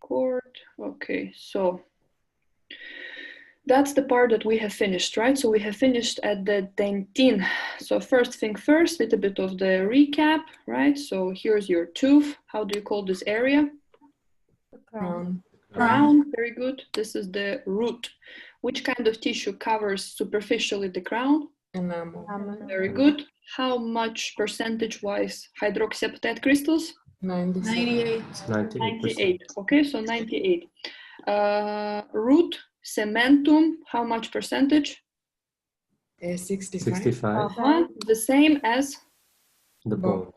record. Okay, so that's the part that we have finished, right? So we have finished at the dentin. So first thing first, a little bit of the recap, right? So here's your tooth. How do you call this area? Crown. Crown, very good. This is the root. Which kind of tissue covers superficially the crown? Enamel. Very good. How much percentage-wise hydroxyapatite crystals? 98. 98. Okay, so 98. Root, cementum, how much percentage? 65. 65. The same as? The bones.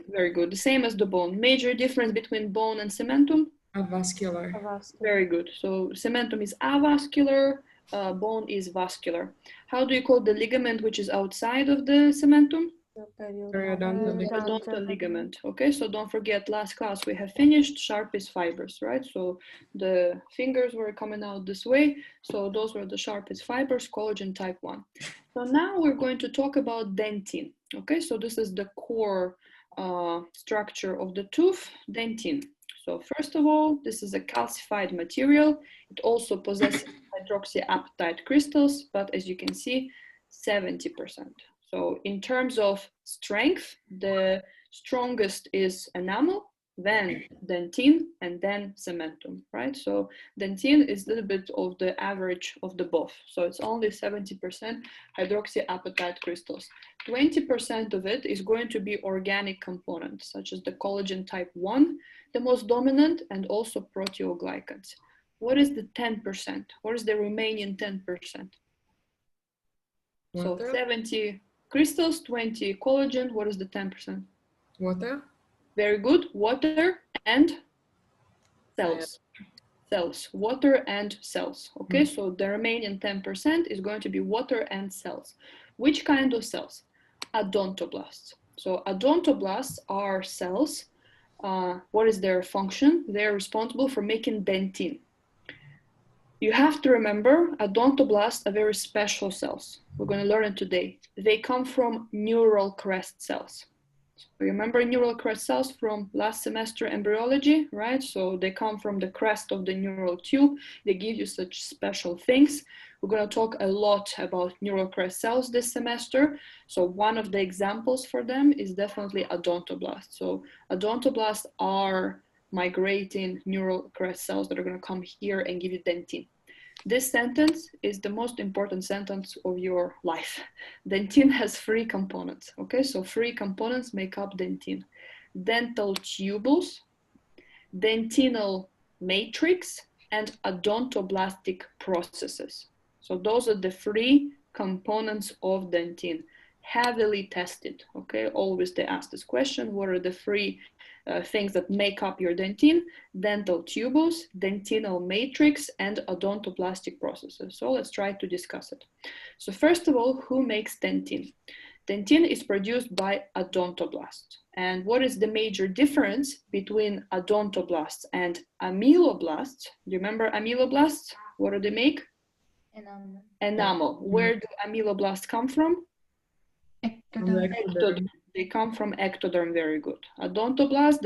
Very good. The same as the bone. Major difference between bone and cementum? Avascular. Very good. So cementum is avascular, bone is vascular. How do you call the ligament which is outside of the cementum? Periodontal ligament. Periodontal ligament. Okay, so don't forget, last class we have finished sharpest fibers, right? So the fingers were coming out this way. So those were the sharpest fibers, collagen type 1. So now we're going to talk about dentin. Okay, so this is the core structure of the tooth, dentin. So first of all, this is a calcified material. It also possesses hydroxyapatite crystals, but as you can see, 70%. So in terms of strength, the strongest is enamel, then dentin, and then cementum, right? So dentin is a little bit of the average of the both. So it's only 70% hydroxyapatite crystals. 20% of it is going to be organic components, such as the collagen type 1, the most dominant, and also proteoglycans. What is the 10%? What is the remaining 10%? So 70 crystals, 20 collagen. What is the 10%? Water. Very good. Water and cells. Cells. Water and cells. Okay, so the remaining 10% is going to be water and cells. Which kind of cells? Odontoblasts. So odontoblasts are cells. What is their function? They're responsible for making dentin. You have to remember, odontoblasts are very special cells. We're going to learn it today. They come from neural crest cells. So remember neural crest cells from last semester embryology, right? So they come from the crest of the neural tube. They give you such special things. We're going to talk a lot about neural crest cells this semester. So one of the examples for them is definitely odontoblasts. So odontoblasts are migrating neural crest cells that are going to come here and give you dentin. This sentence is the most important sentence of your life. Dentin has 3 components, okay? So 3 components make up dentin. Dental tubules, dentinal matrix, and odontoblastic processes. So those are the 3 components of dentin. Heavily tested, okay? Always they ask this question, what are the 3 things that make up your dentin? Dental tubules, dentinal matrix, and odontoblastic processes. So let's try to discuss it. So first of all, who makes dentin? Dentin is produced by odontoblasts. And what is the major difference between odontoblasts and amyloblasts? Do you remember amyloblasts? What do they make? Enamel. Enamel. Where do amyloblasts come from? Ectoderm. They come from ectoderm, very good. Odontoblasts,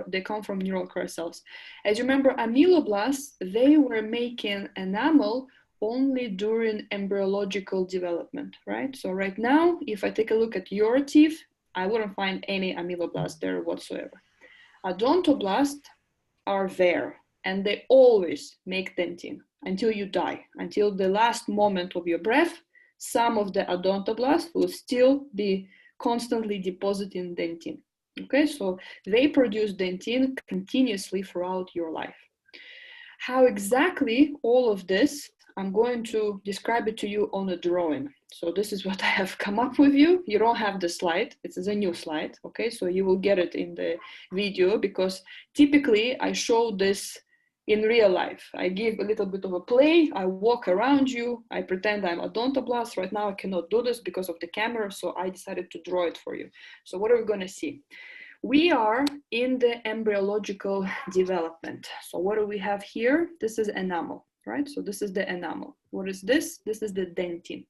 they come from neural crest cells. As you remember, amyloblasts, they were making enamel only during embryological development, right? So right now, if I take a look at your teeth, I wouldn't find any amyloblasts there whatsoever. Odontoblasts are there, and they always make dentin until you die, until the last moment of your breath. Some of the odontoblasts will still be constantly depositing dentin. Okay, so they produce dentin continuously throughout your life. How exactly all of this, I'm going to describe it to you on a drawing. So this is what I have come up with you. You don't have the slide, it's a new slide, okay? So you will get it in the video because typically I show this in real life. I give a little bit of a play, I walk around you, I pretend I'm odontoblast. Right now I cannot do this because of the camera, so I decided to draw it for you. So what are we gonna see? We are in the embryological development. So what do we have here? This is enamel, right? So this is the enamel. What is this? This is the dentin.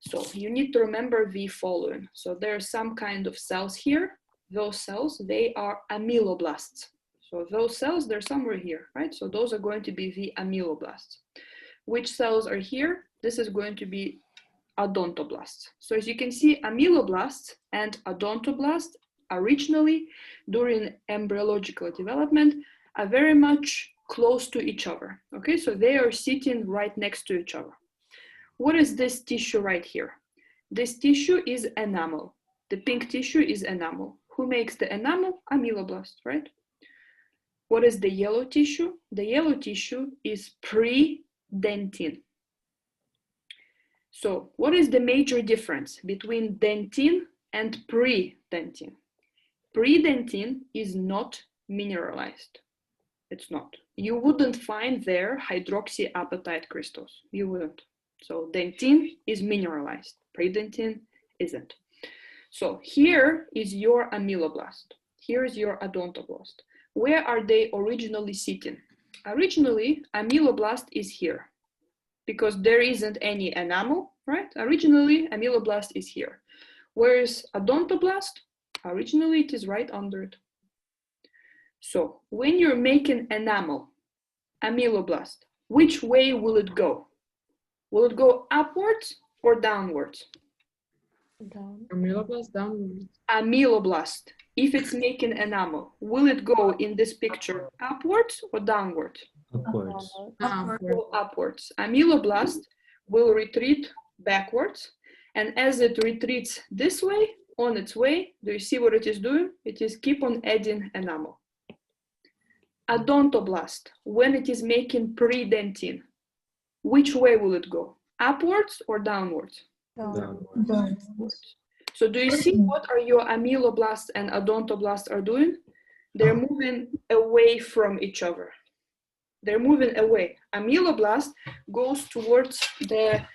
So you need to remember the following. So there are some kind of cells here. Those cells, they are amyloblasts. So those cells, they're somewhere here, right? So those are going to be the ameloblasts. Which cells are here? This is going to be odontoblasts. So as you can see, ameloblasts and odontoblasts originally during embryological development are very much close to each other. Okay, so they are sitting right next to each other. What is this tissue right here? This tissue is enamel. The pink tissue is enamel. Who makes the enamel? Ameloblast, right? What is the yellow tissue? The yellow tissue is pre-dentin. So what is the major difference between dentin and pre-dentin? Pre-dentin is not mineralized. It's not. You wouldn't find there hydroxyapatite crystals. You wouldn't. So dentin is mineralized. Pre-dentin isn't. So here is your ameloblast. Here is your odontoblast. Where are they originally sitting? Originally, ameloblast is here because there isn't any enamel, right? Originally, ameloblast is here. Whereas odontoblast, originally it is right under it. So when you're making enamel, ameloblast, which way will it go? Will it go upwards or downwards? Down. Ameloblast downwards. Ameloblast, if it's making enamel, will it go in this picture upwards or downwards? Upwards. Go upwards. Ameloblast will retreat backwards, and as it retreats this way, on its way, do you see what it is doing? It is keep on adding enamel. Odontoblast, when it is making pre-dentin, which way will it go? Upwards or downwards? Downwards. So do you see what are your ameloblasts and odontoblasts are doing? They're moving away from each other. They're moving away. Ameloblast goes towards the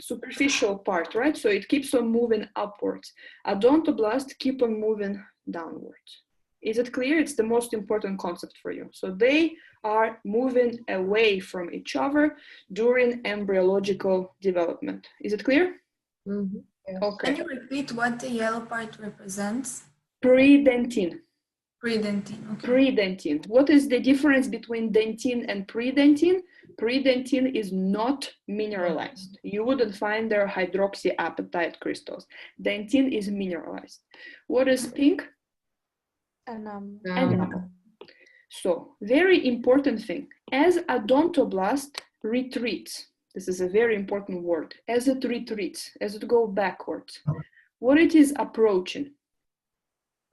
superficial part, right? So it keeps on moving upwards. Odontoblast keep on moving downwards. Is it clear? It's the most important concept for you. So they are moving away from each other during embryological development. Is it clear? Mm-hmm. Yes. Okay. Can you repeat what the yellow part represents? Pre-dentin. Pre-dentin. Okay. Pre-dentin. What is the difference between dentin and pre-dentin? Pre-dentin is not mineralized. You wouldn't find there hydroxyapatite crystals. Dentin is mineralized. What is pink? Enamel. So, very important thing. As odontoblast retreats, this is a very important word. As it retreats, as it goes backwards, what it is approaching?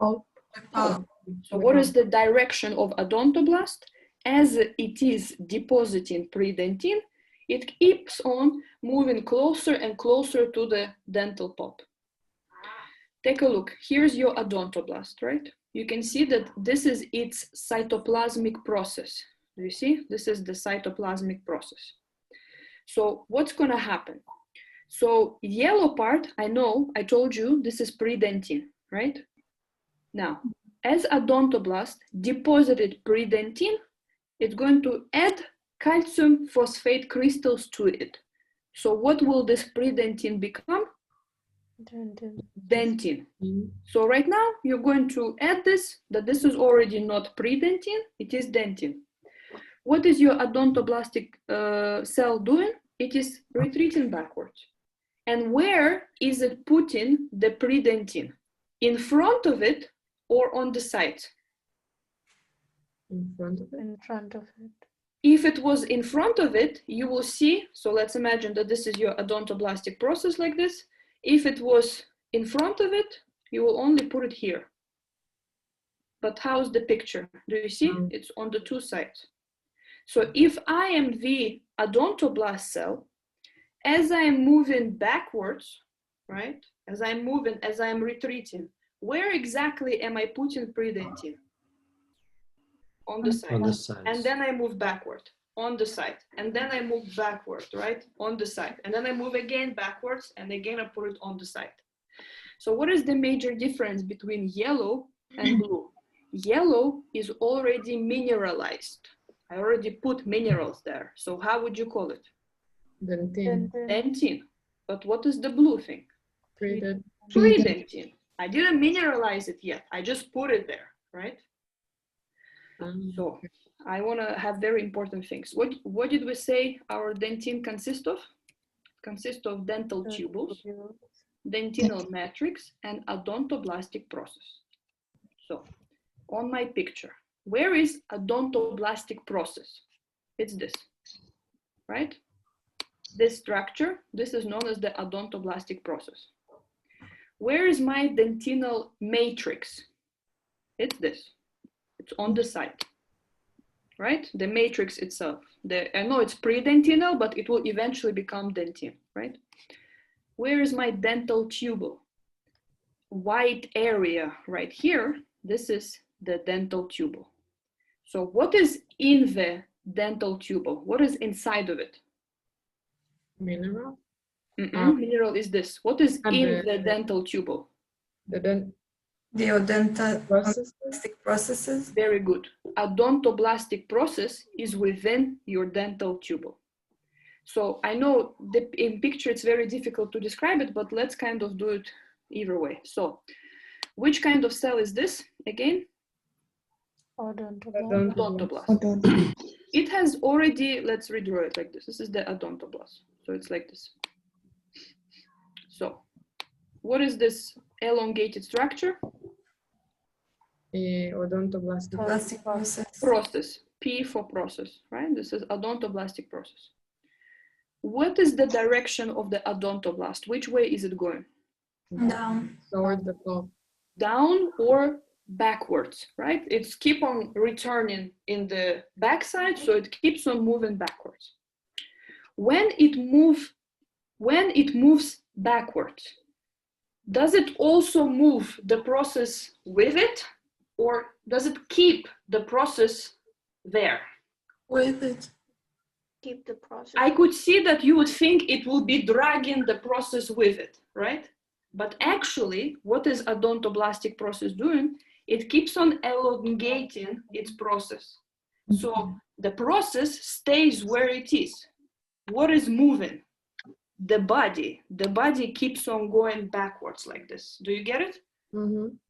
Oh. So what is the direction of odontoblast? As it is depositing pre-dentin, it keeps on moving closer and closer to the dental pulp. Take a look. Here's your odontoblast, right? You can see that this is its cytoplasmic process. Do you see? This is the cytoplasmic process. So what's going to happen? So yellow part, I know, I told you this is pre-dentin, right? Now, as odontoblast deposited pre-dentin, it's going to add calcium phosphate crystals to it. So what will this pre-dentin become? Dentin. So right now you're going to add this, that this is already not pre-dentin, it is dentin. What is your odontoblastic cell doing? It is retreating backwards. And where is it putting the pre-dentin? In front of it or on the side? In front of it. In front of it. If it was in front of it, you will see, so let's imagine that this is your odontoblastic process like this. If it was in front of it, you will only put it here. But how's the picture? Do you see? It's on the two sides. So if I am the odontoblast cell, as I am moving backwards, right? As I'm moving, as I'm retreating, where exactly am I putting pre-dentin? On the side. On the sides. And then I move backward on the side. And then I move backward, right? On the side. And then I move again backwards and again I put it on the side. So what is the major difference between yellow and blue? Yellow is already mineralized. I already put minerals there. So how would you call it? Dentin. Dentin. But what is the blue thing? Pre-dentin. Pre-dentin. I didn't mineralize it yet. I just put it there, right? So I want to have very important things. What did we say our dentine consists of? Consists of dental tubules, dentinal matrix, and odontoblastic process. So on my picture, where is odontoblastic process? It's this, right? This structure, this is known as the odontoblastic process. Where is my dentinal matrix? It's this. It's on the side, right? The matrix itself. I know it's pre-dentinal, but it will eventually become dentine, right? Where is my dental tubule? White area right here, this is the dental tubule. So what is in the dental tubule? What is inside of it? Mineral. Mineral is this. What is in the dental tubule? The odontoblastic processes. Very good. Odontoblastic process is within your dental tubule. So I know in picture it's very difficult to describe it, but let's kind of do it either way. So which kind of cell is this again? Odontoblast. It has already, let's redraw it like this. This is the odontoblast. So it's like this. So what is this elongated structure? Odontoblastic process. P for process, right? This is odontoblastic process. What is the direction of the odontoblast? Which way is it going? Down. Toward the top. Down or backwards, right? It's keep on returning in the backside, so it keeps on moving backwards. When it moves backwards, does it also move the process with it, or does it keep the process there? With it. Keep the process. I could see that you would think it will be dragging the process with it, right? But actually, what is odontoblastic process doing? It keeps on elongating its process. So the process stays where it is. What is moving? The body. The body keeps on going backwards like this. Do you get it?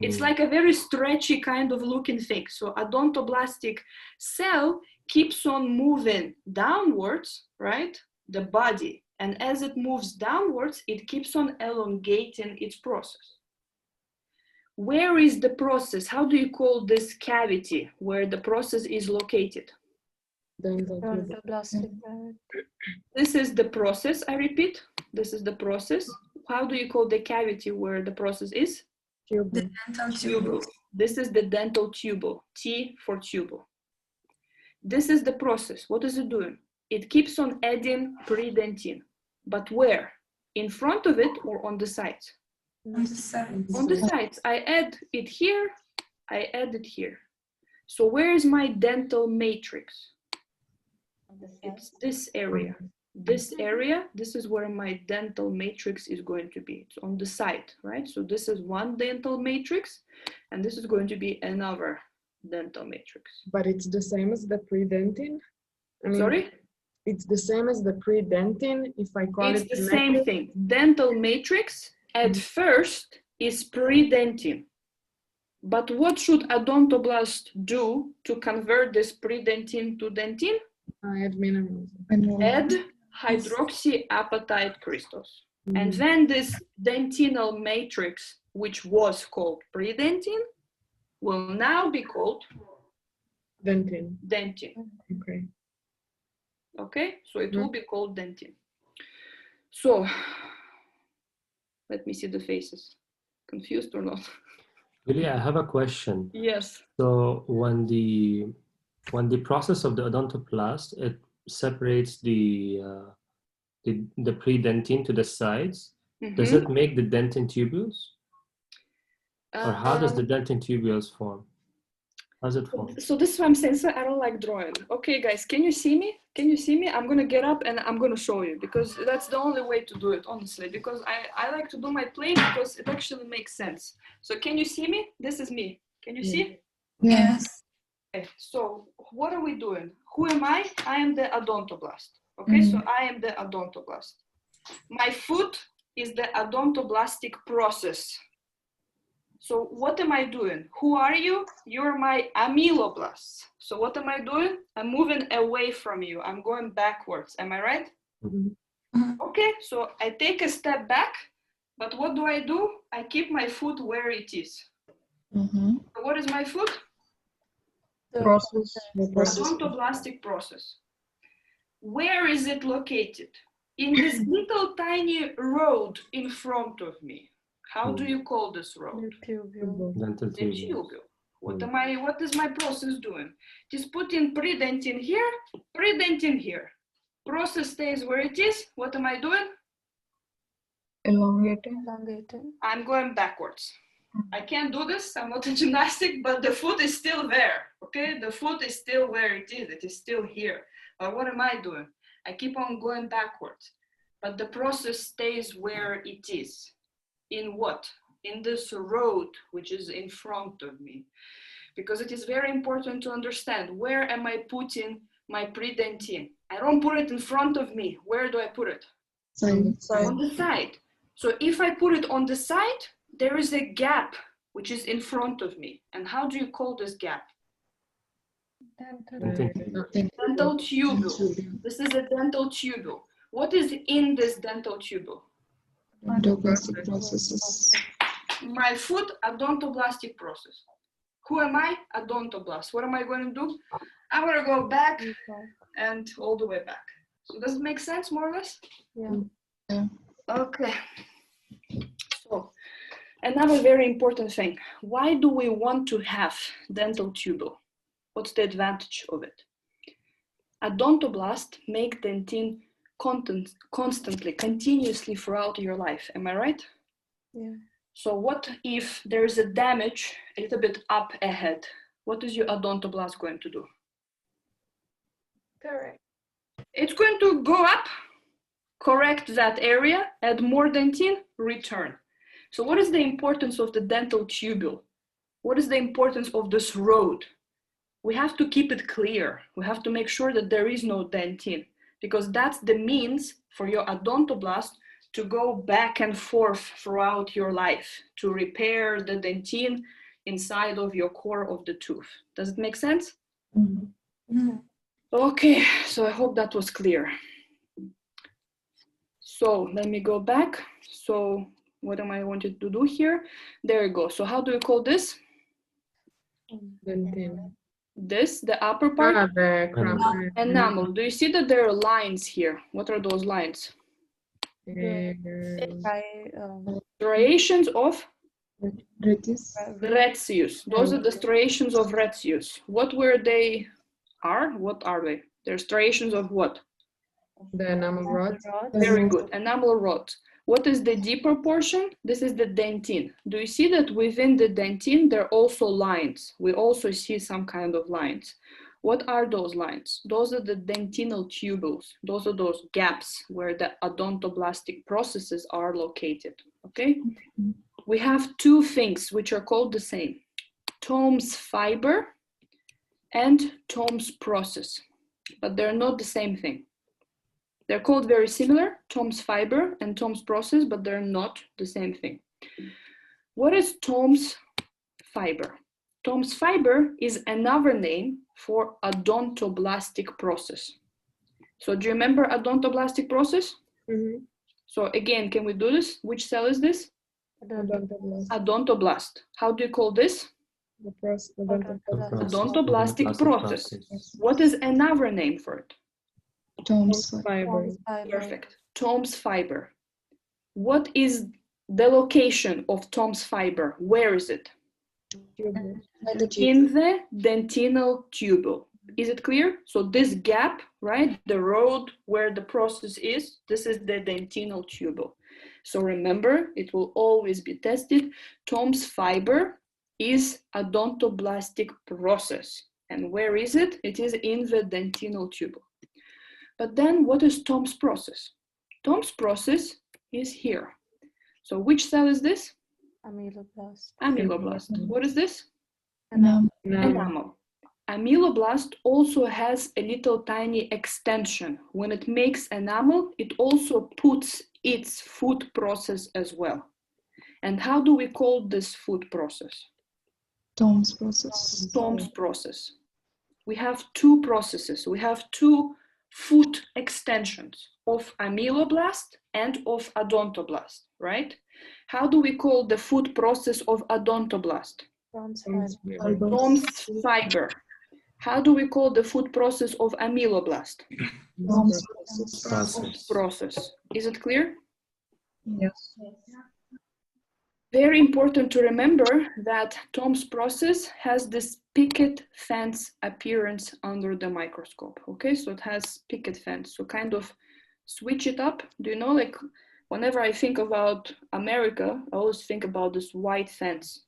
It's like a very stretchy kind of looking thing. So odontoblastic cell keeps on moving downwards, right? The body. And as it moves downwards, it keeps on elongating its process. Where is the process? How do you call this cavity where the process is located? This is the process, I repeat. This is the process. How do you call the cavity where the process is? The dental tubule. This is the dental tubule, T for tubule. This is the process. What is it doing? It keeps on adding pre-dentine. But where? In front of it or on the sides? On the sides. On the sides. I add it here, I add it here. So where is my dental matrix? It's this area. This area, this is where my dental matrix is going to be. It's on the side, right? So this is one dental matrix, and this is going to be another dental matrix. But it's the same as the pre-dentine? Sorry? It's the same as the pre-dentine if I call it? It's the same thing. Dental matrix at first is pre-dentine. But what should odontoblast do to convert this pre-dentine to dentine? Add minerals. Add hydroxyapatite crystals. And then this dentinal matrix, which was called pre-dentine, will now be called Dentine. Okay. Okay, so it will be called dentine. So let me see the faces. Confused or not? Really, I have a question. Yes. So when the process of the odontoblast, it separates the pre-dentine to the sides. Does it make the dentin tubules? Or how does the dentin tubules form? How does it form? So this is what I'm saying. So I don't like drawing. Okay, guys, can you see me? Can you see me? I'm gonna get up and I'm gonna show you, because that's the only way to do it, honestly, because I like to do my plane because it actually makes sense. So can you see me? This is me. Can you see? Yes. Okay, so what are we doing? Who am I? I am the odontoblast. Okay, so I am the odontoblast. My foot is the odontoblastic process. So what am I doing? Who are you? You're my amyloblasts. So what am I doing? I'm moving away from you. I'm going backwards. Am I right? Okay, so I take a step back, but what do? I keep my foot where it is. So what is my foot? Process. Odontoblastic process. Where is it located? In this little tiny road in front of me. How do you call this road? Dental The tubules. tubule. What is my process doing? Just putting predentin here, predentin here. Process stays where it is. What am I doing? Elongating. I'm going backwards. I can't do this. I'm not a gymnastic, but the foot is still there. Okay, the foot is still where it is. It is still here. But what am I doing? I keep on going backwards. But the process stays where it is. In what? In this road, which is in front of me. Because it is very important to understand, where am I putting my predentin? I don't put it in front of me. Where do I put it? On the side. So if I put it on the side, there is a gap which is in front of me. And how do you call this gap? Dental tubule. This is a dental tubule. What is in this dental tubule? Odontoblastic processes. My foot, odontoblastic process. Who am I? Odontoblast. What am I going to do? I'm going to go back and all the way back. So does it make sense, more or less? Yeah. Okay. So another very important thing. Why do we want to have dental tubule? What's the advantage of it? Odontoblast make dentin constantly, continuously throughout your life. Am I right? Yeah. So what if there's a damage a little bit up ahead? What is your odontoblast going to do? Correct. It's going to go up, correct that area, add more dentin, return. So what is the importance of the dental tubule? What is the importance of this road? We have to keep it clear. We have to make sure that there is no dentin, because that's the means for your odontoblast to go back and forth throughout your life, to repair the dentin inside of your core of the tooth. Does it make sense? Okay, so I hope that was clear. So let me go back. So what am I wanting to do here? There you go. So how do you call this? Dentin. This, the upper part? The crown. Enamel. Do you see that there are lines here? What are those lines? Striations of Retzius. Those are the striations of Retzius. What were they are? What are they? They're striations of what? The enamel rod. Very good. Enamel rod. What is the deeper portion? This is the dentin. Do you see that within the dentin, there are also lines? We also see some kind of lines. What are those lines? Those are the dentinal tubules. Those are those gaps where the odontoblastic processes are located, okay? We have two things which are called the same. Tomes fiber and Tomes process, but they're not the same thing. They're called very similar, Tomes fiber and Tomes process, but they're not the same thing. What is Tomes fiber? Tomes fiber is another name for odontoblastic process. So do you remember odontoblastic process? So again, can we do this? Which cell is this? Odontoblast. How do you call this? Odontoblastic process. What is another name for it? Tomes fiber. Perfect. Tomes fiber. What is the location of Tomes fiber? Where is it? In the dentinal tubule. Is it clear? So this gap, right, the road where the process is, this is the dentinal tubule. So remember, it will always be tested. Tomes fiber is odontoblastic process. And where is it? It is in the dentinal tubule. But then what is Tomes process? Tomes process is here. So which cell is this? Ameloblast. Ameloblast. What is this? Enamel. Enamel. Ameloblast also has a little tiny extension. When it makes enamel, it also puts its food process as well. And how do we call this food process? Tom's process. Tom's process. We have two processes. We have two food extensions of amyloblast and of odontoblast, right? How do we call the food process of odontoblast? Tom's Tom's fiber. How do we call the food process of amyloblast? Process. Is it clear? Yes. Very important to remember that Tom's process has this picket fence appearance under the microscope. Okay, so it has picket fence. So kind of switch it up. Do you know, like whenever I think about America, I always think about this white fence.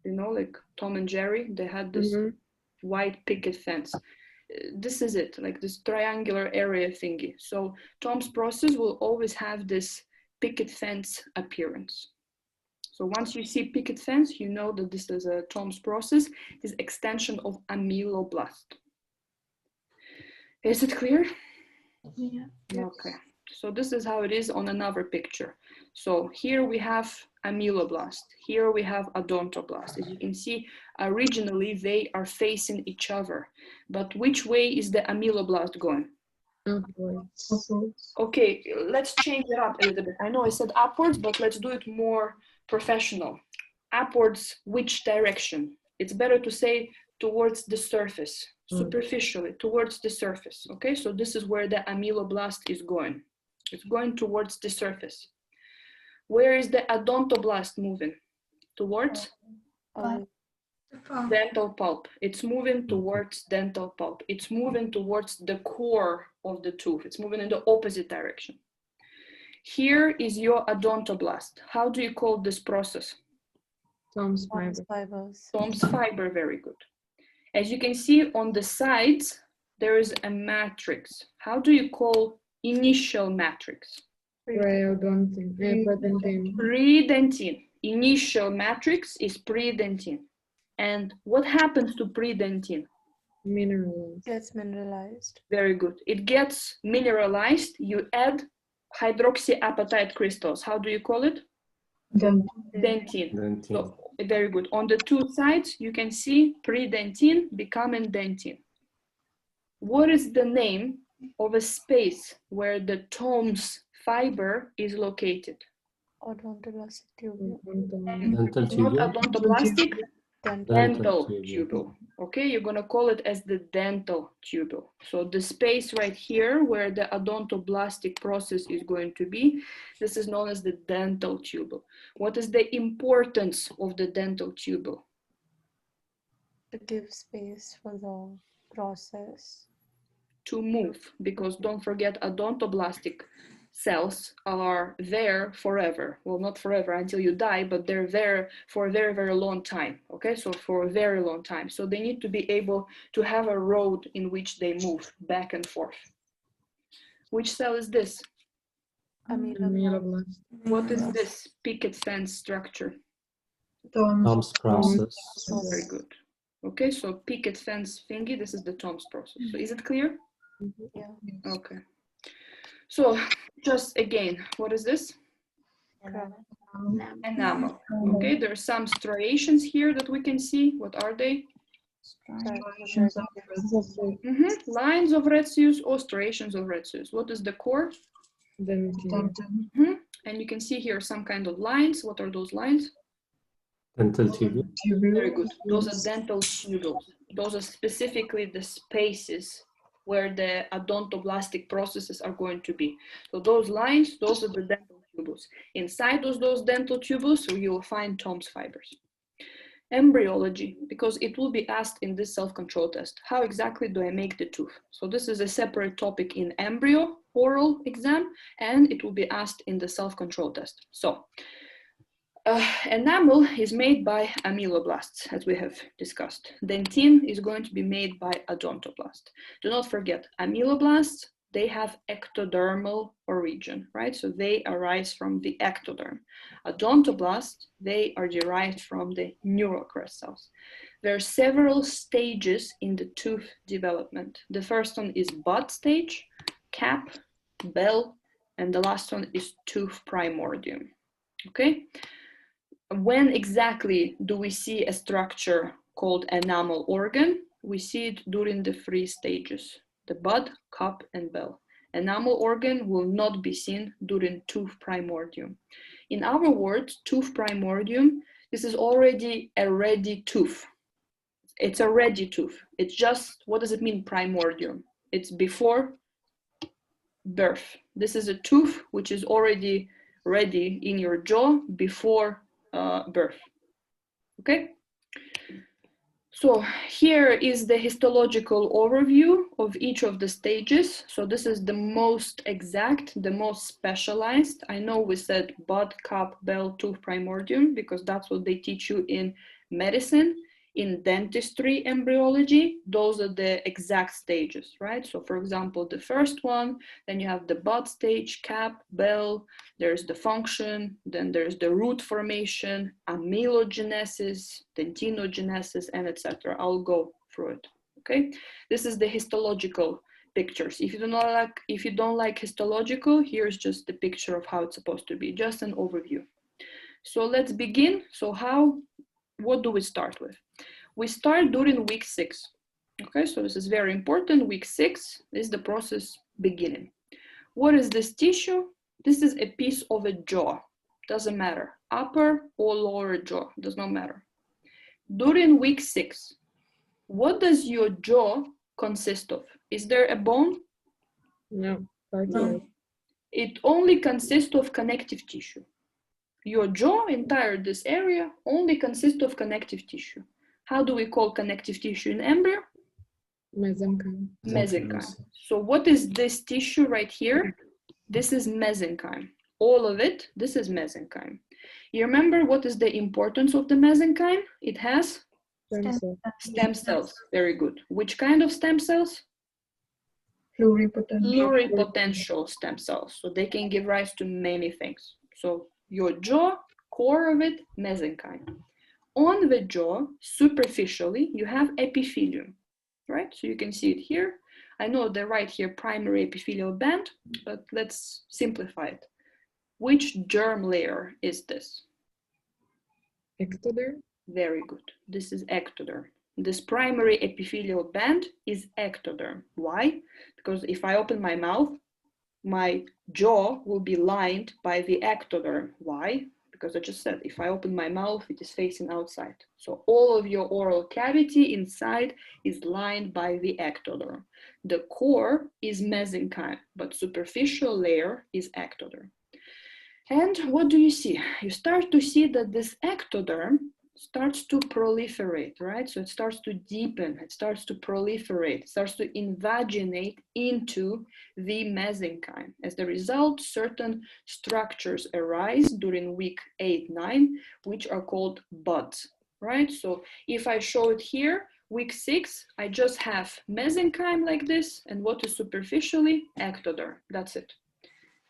You know, like Tom and Jerry, they had this white picket fence. This is it, like this triangular area thingy. So Tom's process will always have this picket fence appearance. So once you see picket fence, you know that this is a Tom's process, this extension of amyloblast. Is it clear? Yeah. Okay, so this is how it is on another picture. So here we have amyloblast, here we have odontoblast. As you can see, originally they are facing each other, but which way is the amyloblast going? Upwards. Okay, let's change it up a little bit. I know I said upwards, but let's do it more professional. Upwards, which direction? It's better to say towards the surface, superficially, towards the surface. Okay, so this is where the amyloblast is going. It's going towards the surface. Where is the odontoblast moving? Towards? Dental pulp. It's moving towards dental pulp. It's moving towards the core of the tooth. It's moving in the opposite direction. Here is your odontoblast. How do you call this process? Tom's Fibers. Tom's fiber, very good. As you can see on the sides, there is a matrix. How do you call initial matrix? Predentine. Initial matrix is predentine. And what happens to predentine? Mineralized. Gets mineralized. Very good. It gets mineralized. You add hydroxyapatite crystals. How do you call it? Dentine. So, very good. On the two sides, you can see predentine becoming dentine. What is the name of a space where the Tom's fiber is located? Odontoblastic tubule. Dental Not tubule. odontoblastic, Dental. dental tubule. tubule. Okay, you're gonna call it as the dental tubule. So the space right here where the odontoblastic process is going to be, this is known as the dental tubule. What is the importance of the dental tubule? To give space for the process. To move, because don't forget odontoblastic cells are there forever. Well, not forever until you die, but they're there for a very, very long time. Okay, so for a very long time. So they need to be able to have a road in which they move back and forth. Which cell is this? Amyloblast. What is this picket fence structure? Tom's process. Very good. Okay, so picket fence thingy, this is the Tom's process. So is it clear? Yeah. Okay. So just again, what is this? Enamel. Okay, there are some striations here that we can see. What are they? Lines of Retzius or striations of Retzius. What is the core? And you can see here some kind of lines. What are those lines? Dental tubule. Very good. Those are dental tubules. Those are specifically the spaces where the odontoblastic processes are going to be. So those lines, those are the dental tubules. Inside those dental tubules, so you will find Tom's fibers. Embryology, because it will be asked in this self-control test. How exactly do I make the tooth? So this is a separate topic in embryo oral exam, and it will be asked in the self-control test. So enamel is made by amyloblasts, as we have discussed. Dentine is going to be made by odontoblast. Do not forget, amyloblasts, they have ectodermal origin, right? So they arise from the ectoderm. Odontoblasts, they are derived from the neural crest cells. There are several stages in the tooth development. The first one is bud stage, cap, bell, and the last one is tooth primordium, okay? When exactly do we see a structure called enamel organ? We see it during the 3 stages, the bud, cup, and bell. Enamel organ will not be seen during tooth primordium. In our words, tooth primordium, this is already a ready tooth. It's a ready tooth. It's just, what does it mean, primordium? It's before birth. This is a tooth which is already ready in your jaw before birth. Okay? So here is the histological overview of each of the stages. So this is the most exact, the most specialized. I know we said bud, cup, bell, tooth, primordium, because that's what they teach you in medicine. In dentistry, embryology, those are the exact stages, right? So for example, the first one, then you have the bud stage, cap, bell, there's the function, then there's the root formation, amelogenesis, dentinogenesis, and etc. I'll go through it, okay? This is the histological pictures. If you don't like histological, here's just the picture of how it's supposed to be, just an overview. So let's begin. So what do we start with? We start during week 6. Okay, so this is very important. Week 6 is the process beginning. What is this tissue? This is a piece of a jaw. Doesn't matter. Upper or lower jaw, does not matter. During week 6, what does your jaw consist of? Is there a bone? No. No. It only consists of connective tissue. Your jaw, entire this area, only consists of connective tissue. How do we call connective tissue in embryo? Mesenchyme. Mesenchyme. So what is this tissue right here? This is mesenchyme. All of it, this is mesenchyme. You remember what is the importance of the mesenchyme? It has Stem cell. stem cells. Very good. Which kind of stem cells? Pluripotential stem cells. So they can give rise to many things. So your jaw, core of it, mesenchyme. On the jaw, superficially, you have epithelium, right? So you can see it here. I know they write here primary epithelial band, but let's simplify it. Which germ layer is this? Ectoderm. Very good. This is ectoderm. This primary epithelial band is ectoderm. Why? Because if I open my mouth, my jaw will be lined by the ectoderm. Why? Because I just said, if I open my mouth, it is facing outside. So all of your oral cavity inside is lined by the ectoderm. The core is mesenchyme, but superficial layer is ectoderm. And what do you see? You start to see that this ectoderm starts to proliferate, right? So it starts to deepen, it starts to proliferate, it starts to invaginate into the mesenchyme. As a result, certain structures arise during week 8-9, which are called buds, right? So if I show it here, week 6, I just have mesenchyme like this, and what is superficially? Ectoderm, that's it.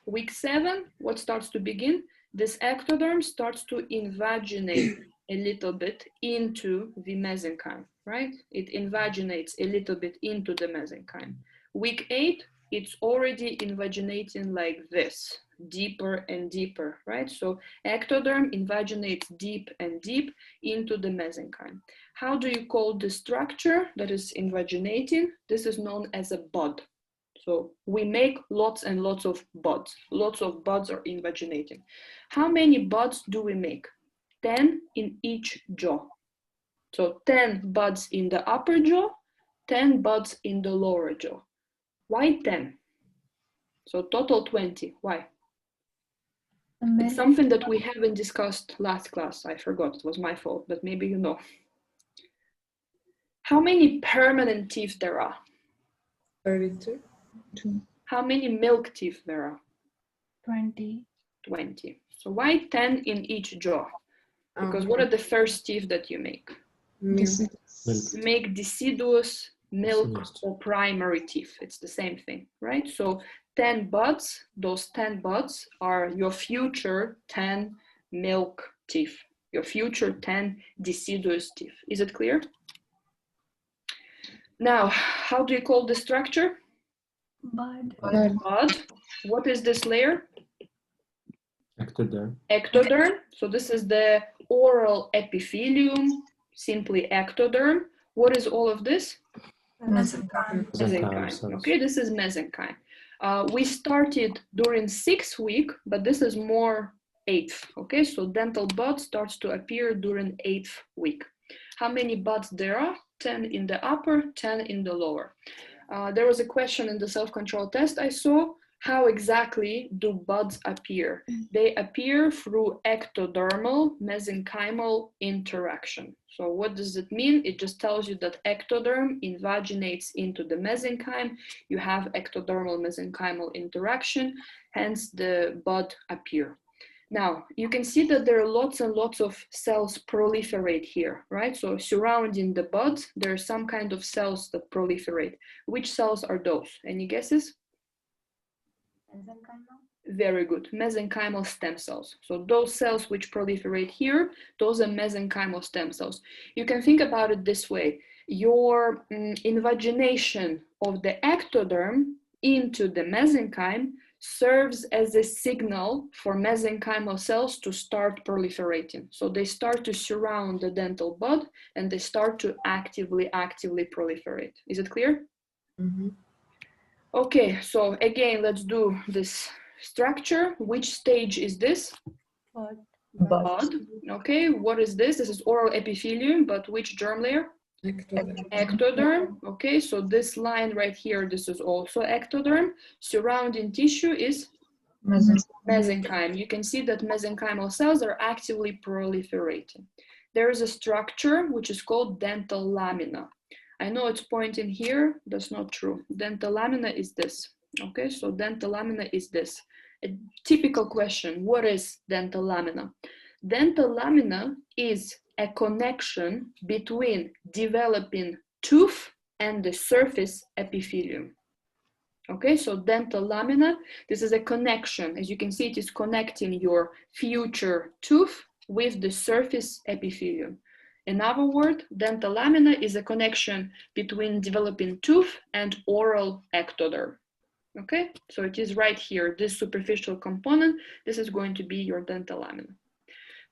Week 7, what starts to begin? This ectoderm starts to invaginate a little bit into the mesenchyme, right? It invaginates a little bit into the mesenchyme. Week 8, it's already invaginating like this, deeper and deeper, right? So ectoderm invaginates deep and deep into the mesenchyme. How do you call the structure that is invaginating? This is known as a bud. So we make lots and lots of buds. Lots of buds are invaginating. How many buds do we make? 10 in each jaw. So 10 buds in the upper jaw, 10 buds in the lower jaw. Why 10? So total 20. Why? It's something that we haven't discussed last class. I forgot, it was my fault, but maybe you know. How many permanent teeth there are? 32. How many milk teeth there are? 20. 20. So why 10 in each jaw? Because what are the first teeth that you make? Milk. You make deciduous, milk, or primary teeth. It's the same thing, right? So 10 buds, those 10 buds are your future 10 milk teeth, your future 10 deciduous teeth. Is it clear? Now, how do you call the structure? Bud. Bud. What is this layer? Ectoderm. Ectoderm. So this is the oral epithelium, simply ectoderm. What is all of this? Mesenchyme. Mesenchyme. cells. Okay, this is mesenchyme. We started during 6th week, but this is more 8th. Okay, so dental bud starts to appear during 8th week. How many buds there are? 10 in the upper, 10 in the lower. There was a question in the self-control test I saw. How exactly do buds appear? They appear through ectodermal mesenchymal interaction. So what does it mean? It just tells you that ectoderm invaginates into the mesenchyme. You have ectodermal mesenchymal interaction, hence the bud appear. Now, you can see that there are lots and lots of cells proliferate here, right? So surrounding the bud, there are some kind of cells that proliferate. Which cells are those? Any guesses? Very good, mesenchymal stem cells. So those cells which proliferate here, those are mesenchymal stem cells. You can think about it this way. Your invagination of the ectoderm into the mesenchyme serves as a signal for mesenchymal cells to start proliferating. So they start to surround the dental bud and they start to actively proliferate. Is it clear? Mm-hmm. Okay, so again, let's do this structure. Which stage is this? Bud. Okay, what is this? This is oral epithelium, but which germ layer? Ectoderm. Okay, so this line right here, this is also ectoderm. Surrounding tissue is mesenchyme. You can see that mesenchymal cells are actively proliferating. There is a structure which is called dental lamina. I know it's pointing here, that's not true. Dental lamina is this. Okay, so dental lamina is this. A typical question, what is dental lamina? Dental lamina is a connection between developing tooth and the surface epithelium. Okay, so dental lamina, this is a connection. As you can see, it is connecting your future tooth with the surface epithelium. In other words, dental lamina is a connection between developing tooth and oral ectoderm. Okay, so it is right here, this superficial component, this is going to be your dental lamina.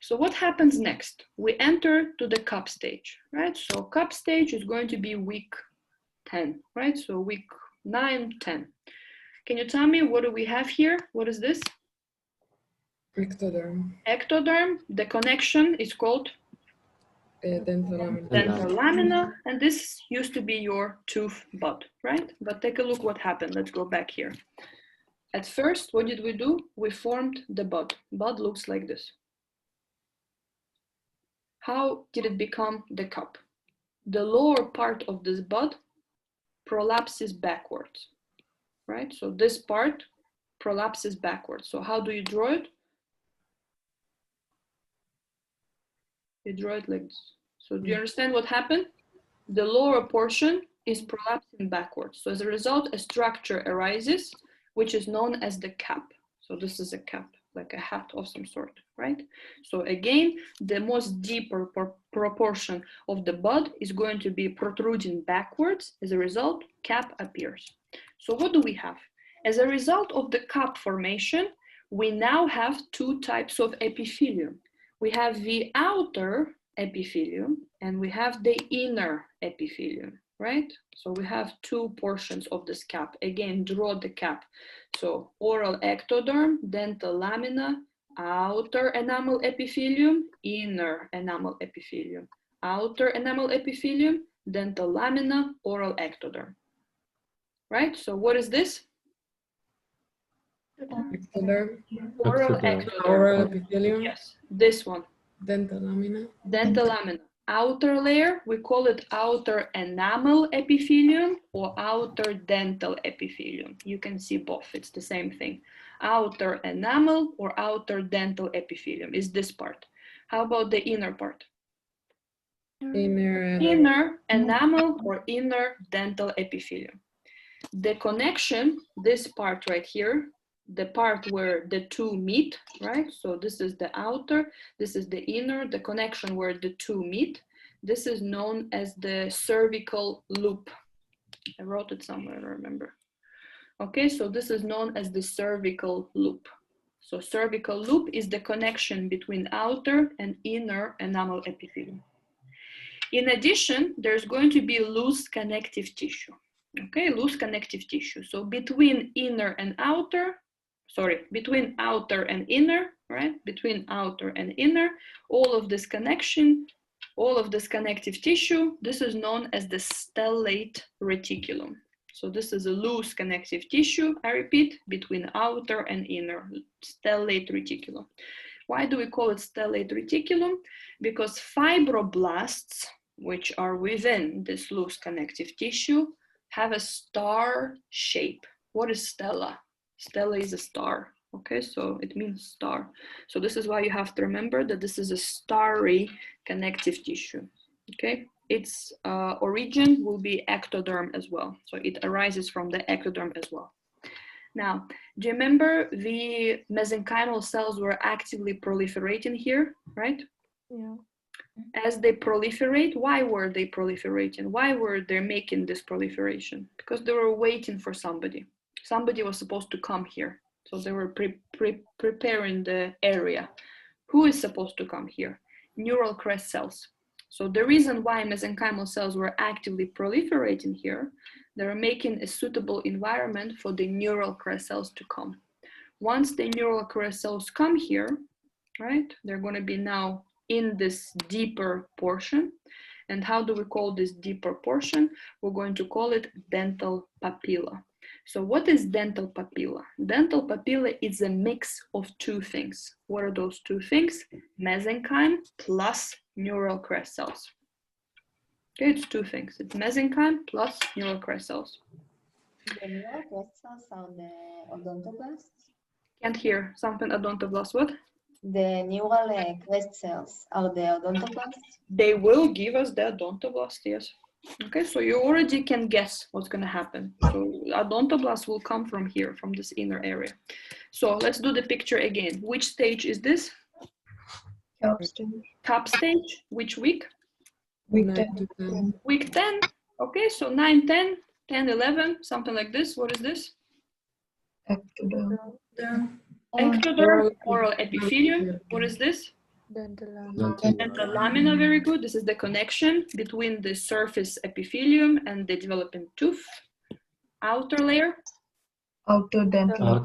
So what happens next? We enter to the cup stage, right? So cup stage is going to be week 10, right? So week 9, 10. Can you tell me what do we have here? What is this? Ectoderm. Ectoderm. The connection is called Dental lamina. dental lamina, and this used to be your tooth bud, right? But take a look what happened. Let's go back here. At first, what did we do? We formed the bud. Bud looks like this. How did it become the cup? The lower part of this bud prolapses backwards, right? So this part prolapses backwards. So how do you draw it? You draw it like this. So do you understand what happened? The lower portion is prolapsing backwards. So as a result, a structure arises, which is known as the cap. So this is a cap, like a hat of some sort, right? So again, the most deeper proportion of the bud is going to be protruding backwards. As a result, cap appears. So what do we have? As a result of the cap formation, we now have two types of epithelium. We have the outer epithelium and we have the inner epithelium, right? So we have two portions of this cap. Again, draw the cap. So oral ectoderm, dental lamina, outer enamel epithelium, inner enamel epithelium. Outer enamel epithelium, dental lamina, oral ectoderm. Right? So what is this? Ectoderm. Oral Ectoderm. ectoderm. Oral epithelium. Yes, this one. Dental lamina. Dental lamina. Outer layer, we call it outer enamel epithelium or outer dental epithelium. You can see both, it's the same thing. Outer enamel or outer dental epithelium is this part. How about the inner part? Inner enamel or inner dental epithelium. The connection, this part right here, the part where the two meet, right? So this is the outer, this is the inner, the connection where the two meet. This is known as the cervical loop. I wrote it somewhere, I don't remember. Okay, so this is known as the cervical loop. So cervical loop is the connection between outer and inner enamel epithelium. In addition, there's going to be loose connective tissue. Okay, loose connective tissue. So between inner and outer, between outer and inner, right? Between outer and inner, all of this connection, all of this connective tissue, this is known as the stellate reticulum. So this is a loose connective tissue, I repeat, between outer and inner, stellate reticulum. Why do we call it stellate reticulum? Because fibroblasts, which are within this loose connective tissue, have a star shape. What is stella? Stella is a star, okay? So it means star. So this is why you have to remember that this is a starry connective tissue, okay? Its origin will be ectoderm as well. So it arises from the ectoderm as well. Now, do you remember the mesenchymal cells were actively proliferating here, right? Yeah. As they proliferate, why were they proliferating? Why were they making this proliferation? Because they were waiting for somebody. Somebody was supposed to come here. So they were preparing the area. Who is supposed to come here? Neural crest cells. So the reason why mesenchymal cells were actively proliferating here, they were making a suitable environment for the neural crest cells to come. Once the neural crest cells come here, right, they're going to be now in this deeper portion. And how do we call this deeper portion? We're going to call it dental papilla. So what is dental papilla? Dental papilla is a mix of two things. What are those two things? Mesenchyme plus neural crest cells. Okay, it's two things. It's mesenchyme plus neural crest cells. The neural crest cells are the odontoblasts? Can't hear something. Odontoblast, what? The neural crest cells are the odontoblasts? They will give us the odontoblast, yes. Okay, so you already can guess what's going to happen. So odontoblast will come from here, from this inner area. So let's do the picture again. Which stage is this? Cup stage. Which week? Week 10. Week 10. Okay, so 9, 10, 10, 11, something like this. What is this? Ectoderm, oral epithelium. What is this? Dental Dental lamina, very good. This is the connection between the surface epithelium and the developing tooth. Outer layer. Outer dental.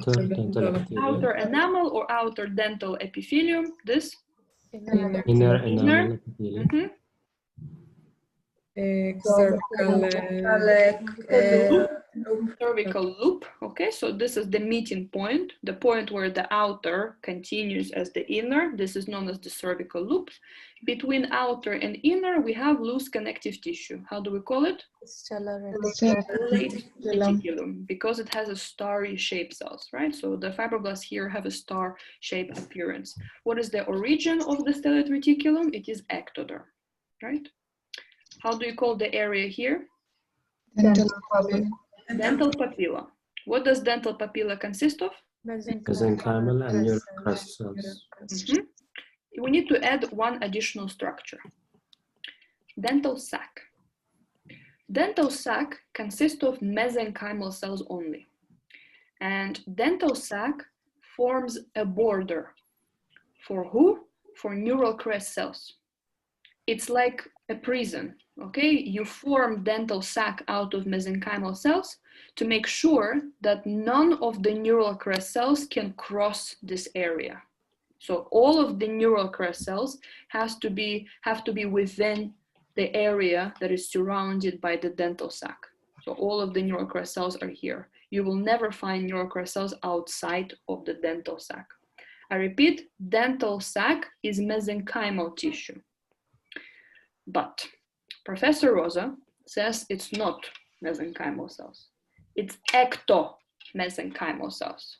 Outer enamel or outer dental epithelium. This. inner Inner Inner. enamel epithelium. Cervical loop. Okay, so this is the meeting point, the point where the outer continues as the inner. This is known as the cervical loop. Between outer and inner, we have loose connective tissue. How do we call it? stellar Stellate reticulum, because it has a starry shaped cells, right? So the fibroblasts here have a star shaped appearance. What is the origin of the stellate reticulum? It is ectoderm, right? How do you call the area here? Dental Dental papilla. What does dental papilla consist of? Mesenchymal and neural crest cells. We need to add one additional structure. Dental sac. Dental sac consists of mesenchymal cells only. And dental sac forms a border. For who? For neural crest cells. It's like a prison, okay? You form dental sac out of mesenchymal cells to make sure that none of the neural crest cells can cross this area. So all of the neural crest cells have to be within the area that is surrounded by the dental sac. So all of the neural crest cells are here. You will never find neural crest cells outside of the dental sac. I repeat, dental sac is mesenchymal tissue. But Professor Rosa says it's not mesenchymal cells. It's ectomesenchymal cells.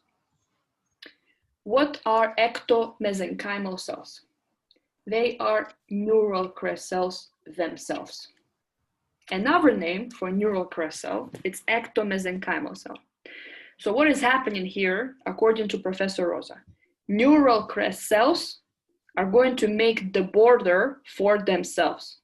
What are ectomesenchymal cells? They are neural crest cells themselves. Another name for neural crest cell, it's ectomesenchymal cell. So what is happening here, according to Professor Rosa? Neural crest cells are going to make the border for themselves.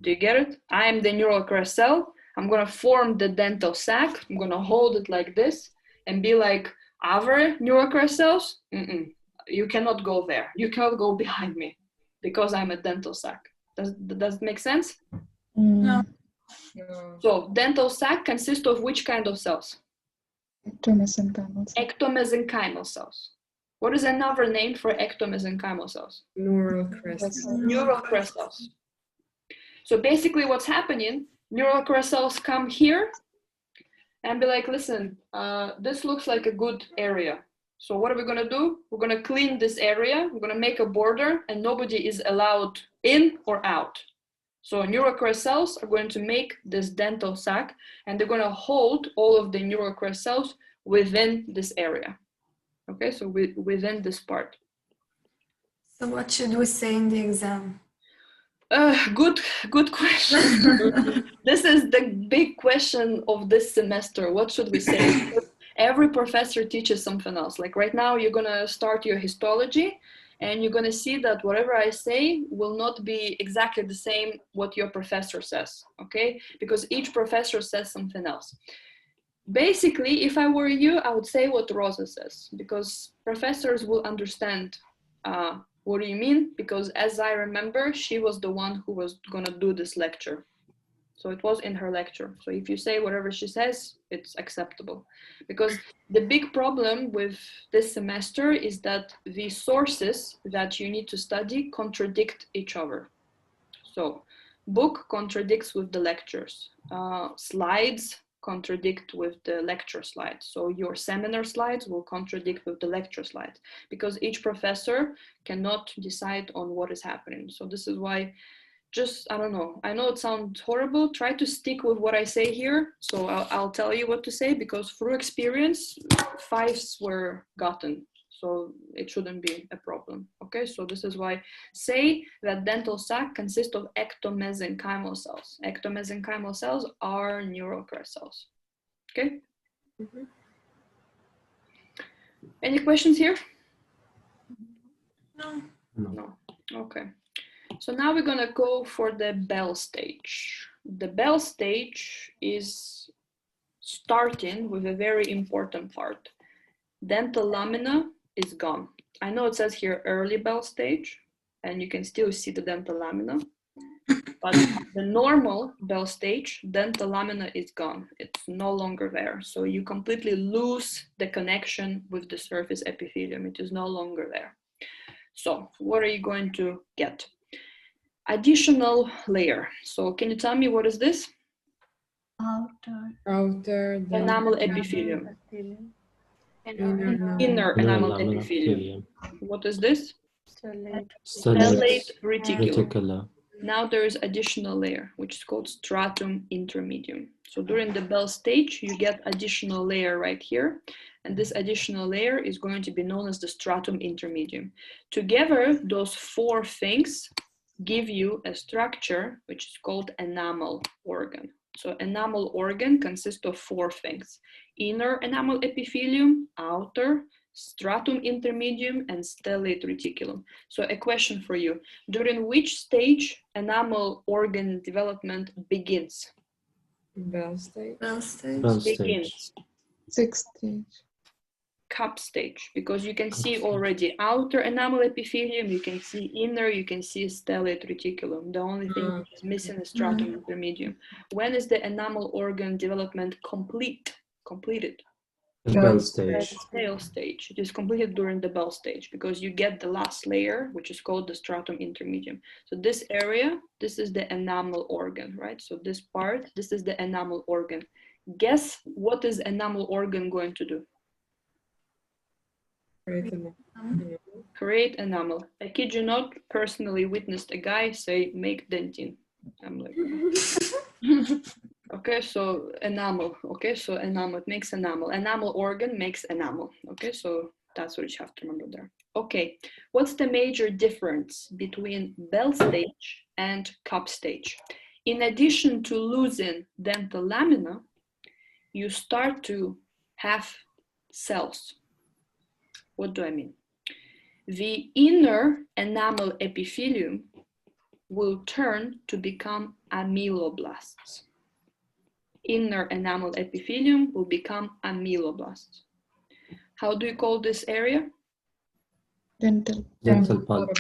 Do you get it? I am the neural crest cell. I'm going to form the dental sac. I'm going to hold it like this and be like, other neural crest cells? you cannot go there. You cannot go behind me because I'm a dental sac. Does it make sense? No. So dental sac consists of which kind of cells? Ectomesenchymal cells. Ectomesenchymal cells. What is another name for ectomesenchymal cells? Neural crest. Neural crest cells. So basically what's happening, neural crest cells come here and be like, listen, this looks like a good area. So what are we gonna do? We're gonna clean this area, we're gonna make a border, and nobody is allowed in or out. So neural crest cells are going to make this dental sac, and they're gonna hold all of the neural crest cells within this area. Okay, so within this part. So what should we say in the exam? Good question. This is the big question of this semester. What should we say? Because every professor teaches something else. Like right now, you're gonna start your histology, and you're gonna see that whatever I say will not be exactly the same what your professor says, okay? Because each professor says something else. Basically, if I were you, I would say what Rosa says, because professors will understand what do you mean? Because as I remember, she was the one who was gonna do this lecture. So it was in her lecture. So if you say whatever she says, it's acceptable. Because the big problem with this semester is that the sources that you need to study contradict each other. So book contradicts with the lectures. Slides contradict with the lecture slides. So your seminar slides will contradict with the lecture slides because each professor cannot decide on what is happening. So this is why just, I don't know, I know it sounds horrible, try to stick with what I say here. So I'll tell you what to say because through experience, 5s were gotten. So it shouldn't be a problem, okay? So this is why say that dental sac consists of ectomesenchymal cells. Ectomesenchymal cells are neural crest cells, okay? Any questions here? No. No, okay. So now we're gonna go for the Bell stage. The Bell stage is starting with a very important part. Dental lamina is gone. I know it says here early Bell stage, and you can still see the dental lamina, but the normal Bell stage, dental lamina is gone. It's no longer there. So you completely lose the connection with the surface epithelium. It is no longer there. So what are you going to get? Additional layer. So can you tell me what is this? Outer. Enamel epithelium. Inner. Inner enamel lamina epithelium. What is this? Stellate. Stellate reticulum. Reticular. Now there is additional layer, which is called stratum intermedium. So during the Bell stage, you get additional layer right here. And this additional layer is going to be known as the stratum intermedium. Together, those 4 things give you a structure which is called enamel organ. So enamel organ consists of 4 things: inner enamel epithelium, outer, stratum intermedium, and stellate reticulum. So a question for you: during which stage enamel organ development begins? Bell stage. Bell stage. Bell stage. Begins. 6th stage. Cup stage, because you can see already outer enamel epithelium, you can see inner, you can see stellate reticulum. The only thing which is missing is stratum intermedium. When is the enamel organ development completed? The Bell stage. Bell stage. It is completed during the Bell stage because you get the last layer, which is called the stratum intermedium. So this area, this is the enamel organ, right? So this part, this is the enamel organ. Guess what is enamel organ going to do? Create enamel. I kid you not, personally witnessed a guy say, make dentine. I'm like, okay, so enamel. Okay, so enamel, it makes enamel. Enamel organ makes enamel. Okay, so that's what you have to remember there. Okay, what's the major difference between Bell stage and cup stage? In addition to losing dental lamina, you start to have cells. What do I mean? The inner enamel epithelium will turn to become ameloblasts. Inner enamel epithelium will become ameloblasts. How do you call this area? Dental. Dental pulp.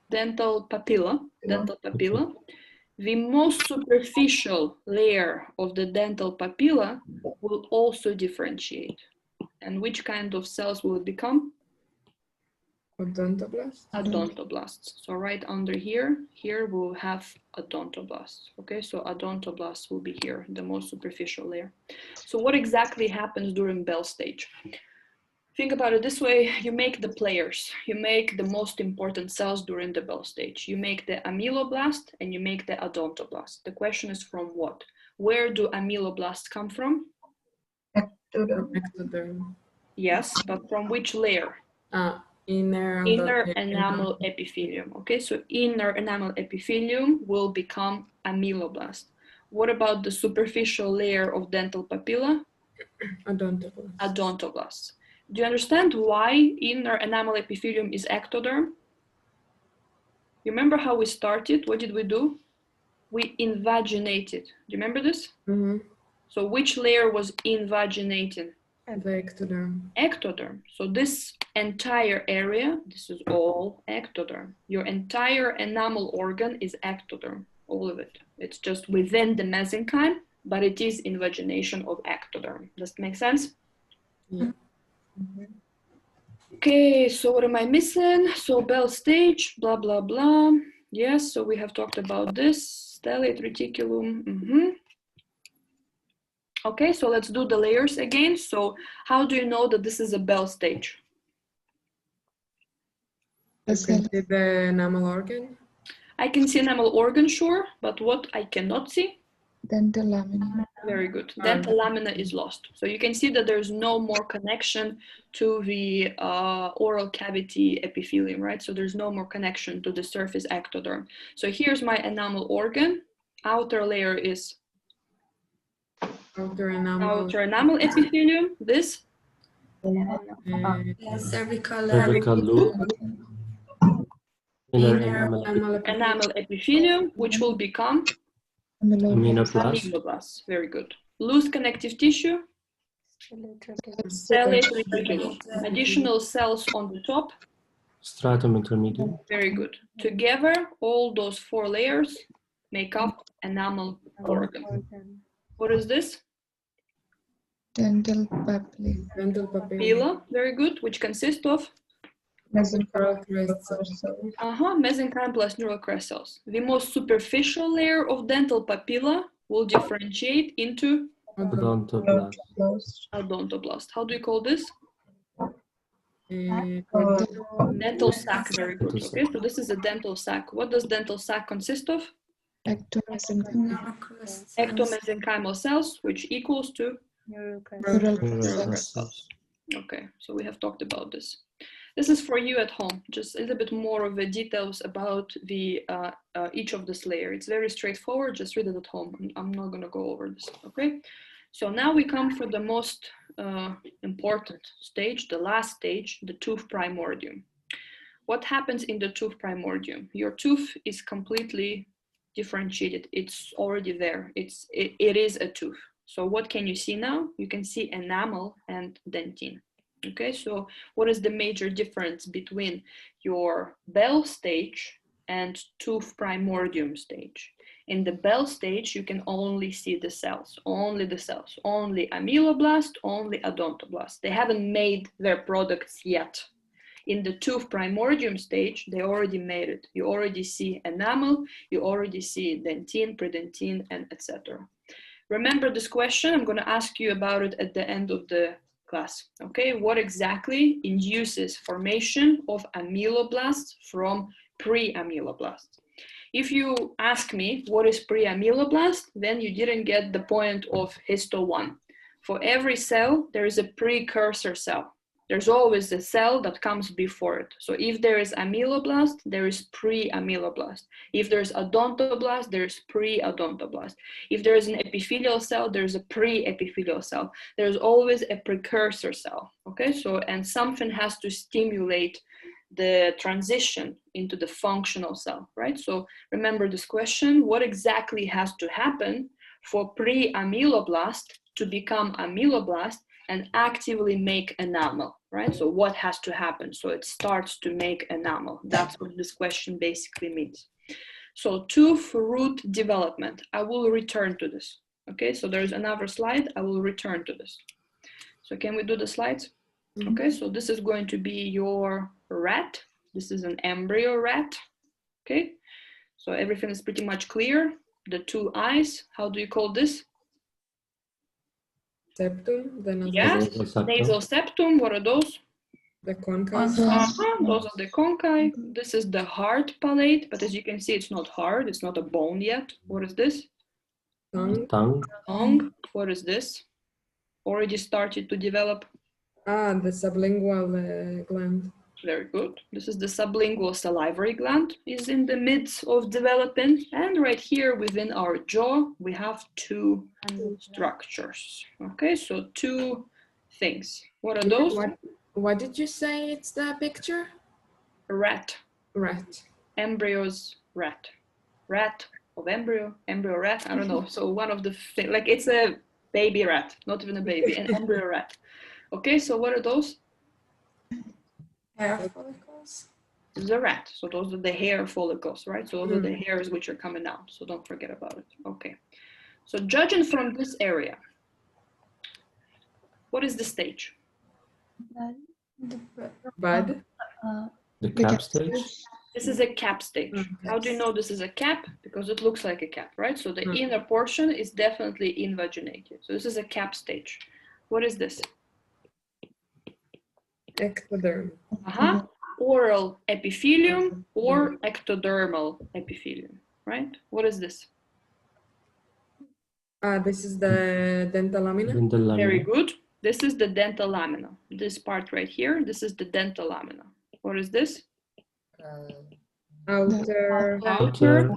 Dental papilla. Dental papilla. The most superficial layer of the dental papilla will also differentiate. And which kind of cells will it become? Odontoblasts. Odontoblasts. So right under here we'll have odontoblasts. Okay, so odontoblasts will be here, the most superficial layer. So what exactly happens during Bell stage? Think about it this way, you make the players, you make the most important cells during the Bell stage. You make the amyloblast and you make the odontoblast. The question is from what? Where do amyloblasts come from? Ectoderm. Yes, but from which layer? Inner Enamel epithelium. Okay, so inner enamel epithelium will become amyloblast. What about the superficial layer of dental papilla? Odontoblasts. Odontoblasts. Do you understand why inner enamel epithelium is ectoderm? You remember how we started? What did we do? We invaginated. Do you remember this? Mm-hmm. So which layer was invaginated? The ectoderm. Ectoderm. So this entire area, this is all ectoderm. Your entire enamel organ is ectoderm, all of it. It's just within the mesenchyme, but it is invagination of ectoderm. Does it make sense? Yeah. Okay, so what am I missing? So Bell stage, blah, blah, blah. Yes, so we have talked about this, stellate reticulum. Okay, so let's do the layers again. So how do you know that this is a Bell stage? You can see the enamel organ. I can see enamel organ, sure, but what I cannot see? Dental lamina. Very good. Dental lamina is lost. So you can see that there's no more connection to the oral cavity epithelium, right? So there's no more connection to the surface ectoderm. So here's my enamel organ. Outer layer is Outer enamel epithelium. This Cervical loop. Inner enamel epithelium, which will become amyloblast. Very good. Loose connective tissue, stellate reticulum. Additional cells on the top. Stratum intermedium. Very good. Together, all those four layers make up enamel organ. What is this? Dental papilla. Dental papilla. Papilla, very good, which consists of mesenchyme plus neural crest cells. The most superficial layer of dental papilla will differentiate into Odontoblast. odontoblast. How do you call this? Dental Dental sac, very good. Okay, so this is a dental sac. What does dental sac consist of? Ectomesenchymal cells, which equals to Neural crest cells. Okay, so we have talked about this. This is for you at home, just a little bit more of the details about the each of this layer. It's very straightforward, just read it at home. I'm not gonna go over this, okay? So now we come for the most important stage, the last stage, the tooth primordium. What happens in the tooth primordium? Your tooth is completely differentiated. It's already there. It is a tooth. So what can you see now? You can see enamel and dentine. Okay, so what is the major difference between your Bell stage and tooth primordium stage? In the Bell stage, you can only see the cells, only amyloblast, only odontoblast. They haven't made their products yet. In the tooth primordium stage, they already made it. You already see enamel, you already see dentine, predentine, and etc. Remember this question, I'm going to ask you about it at the end of the class. Okay, what exactly induces formation of amyloblasts from pre-amyloblasts? If you ask me what is pre-amyloblast, then you didn't get the point of histo 1. For every cell, there is a precursor cell. There's always a cell that comes before it. So if there is amyloblast, there is pre-amyloblast. If there's odontoblast, there's pre-odontoblast. If there is an epithelial cell, there's a pre-epithelial cell. There's always a precursor cell, okay? So, and something has to stimulate the transition into the functional cell, right? So remember this question, what exactly has to happen for pre-amyloblast to become amyloblast and actively make enamel, right? So what has to happen? So it starts to make enamel. That's what this question basically means. So tooth root development. I will return to this. Okay, so there's another slide. I will return to this. So can we do the slides? Okay, so this is going to be your rat. This is an embryo rat. Okay, so everything is pretty much clear. The two eyes, how do you call this? Septum, the nasal, Yes, nasal septum. What are those? the concha, Those are the conchi. This is the hard palate, but as you can see, it's not hard. It's not a bone yet. What is this? tongue. Tongue. What is this? Already started to develop. Ah, the sublingual gland. Very good. This is the sublingual salivary gland, is in the midst of developing. And right here within our jaw, we have two structures. Okay, so two things. What are those? What did you say it's the picture? Rat. Rat. Embryos, rat. Rat of embryo, embryo rat, I don't know. So one of the things, like it's a baby rat, not even a baby, an embryo rat. Okay, so what are those? Hair follicles. The rat. So those are the hair follicles, right? So those are the hairs which are coming out. So don't forget about it. Okay. So judging from this area, what is the stage? Bud. The cap stage? This is a cap stage. How do you know this is a cap? Because it looks like a cap, right? So the inner portion is definitely invaginated. So this is a cap stage. What is this? Ectoderm. Oral epithelium or ectodermal epithelium, right? What is this? This is the dental lamina. Dental lamina. Very good. This is the dental lamina. This part right here, this is the dental lamina. What is this? Outer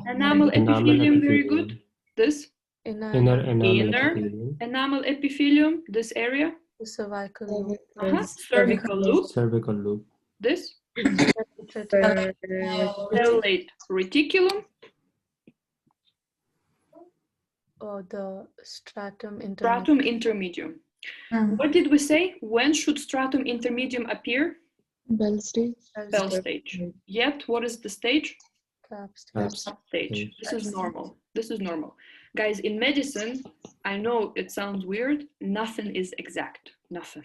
enamel epithelium. Very good. This? Inner Enamel epithelium. This area? the cervical loop. Cervical loop. Cervical loop. This? stellate Reticulum. Or the stratum intermedium. Stratum intermedium. What did we say? When should stratum intermedium appear? Bell stage. Bell stage. Yet, what is the stage? Cap Cap Stage. This is normal. This is normal. Guys, in medicine, I know it sounds weird. Nothing is exact. Nothing.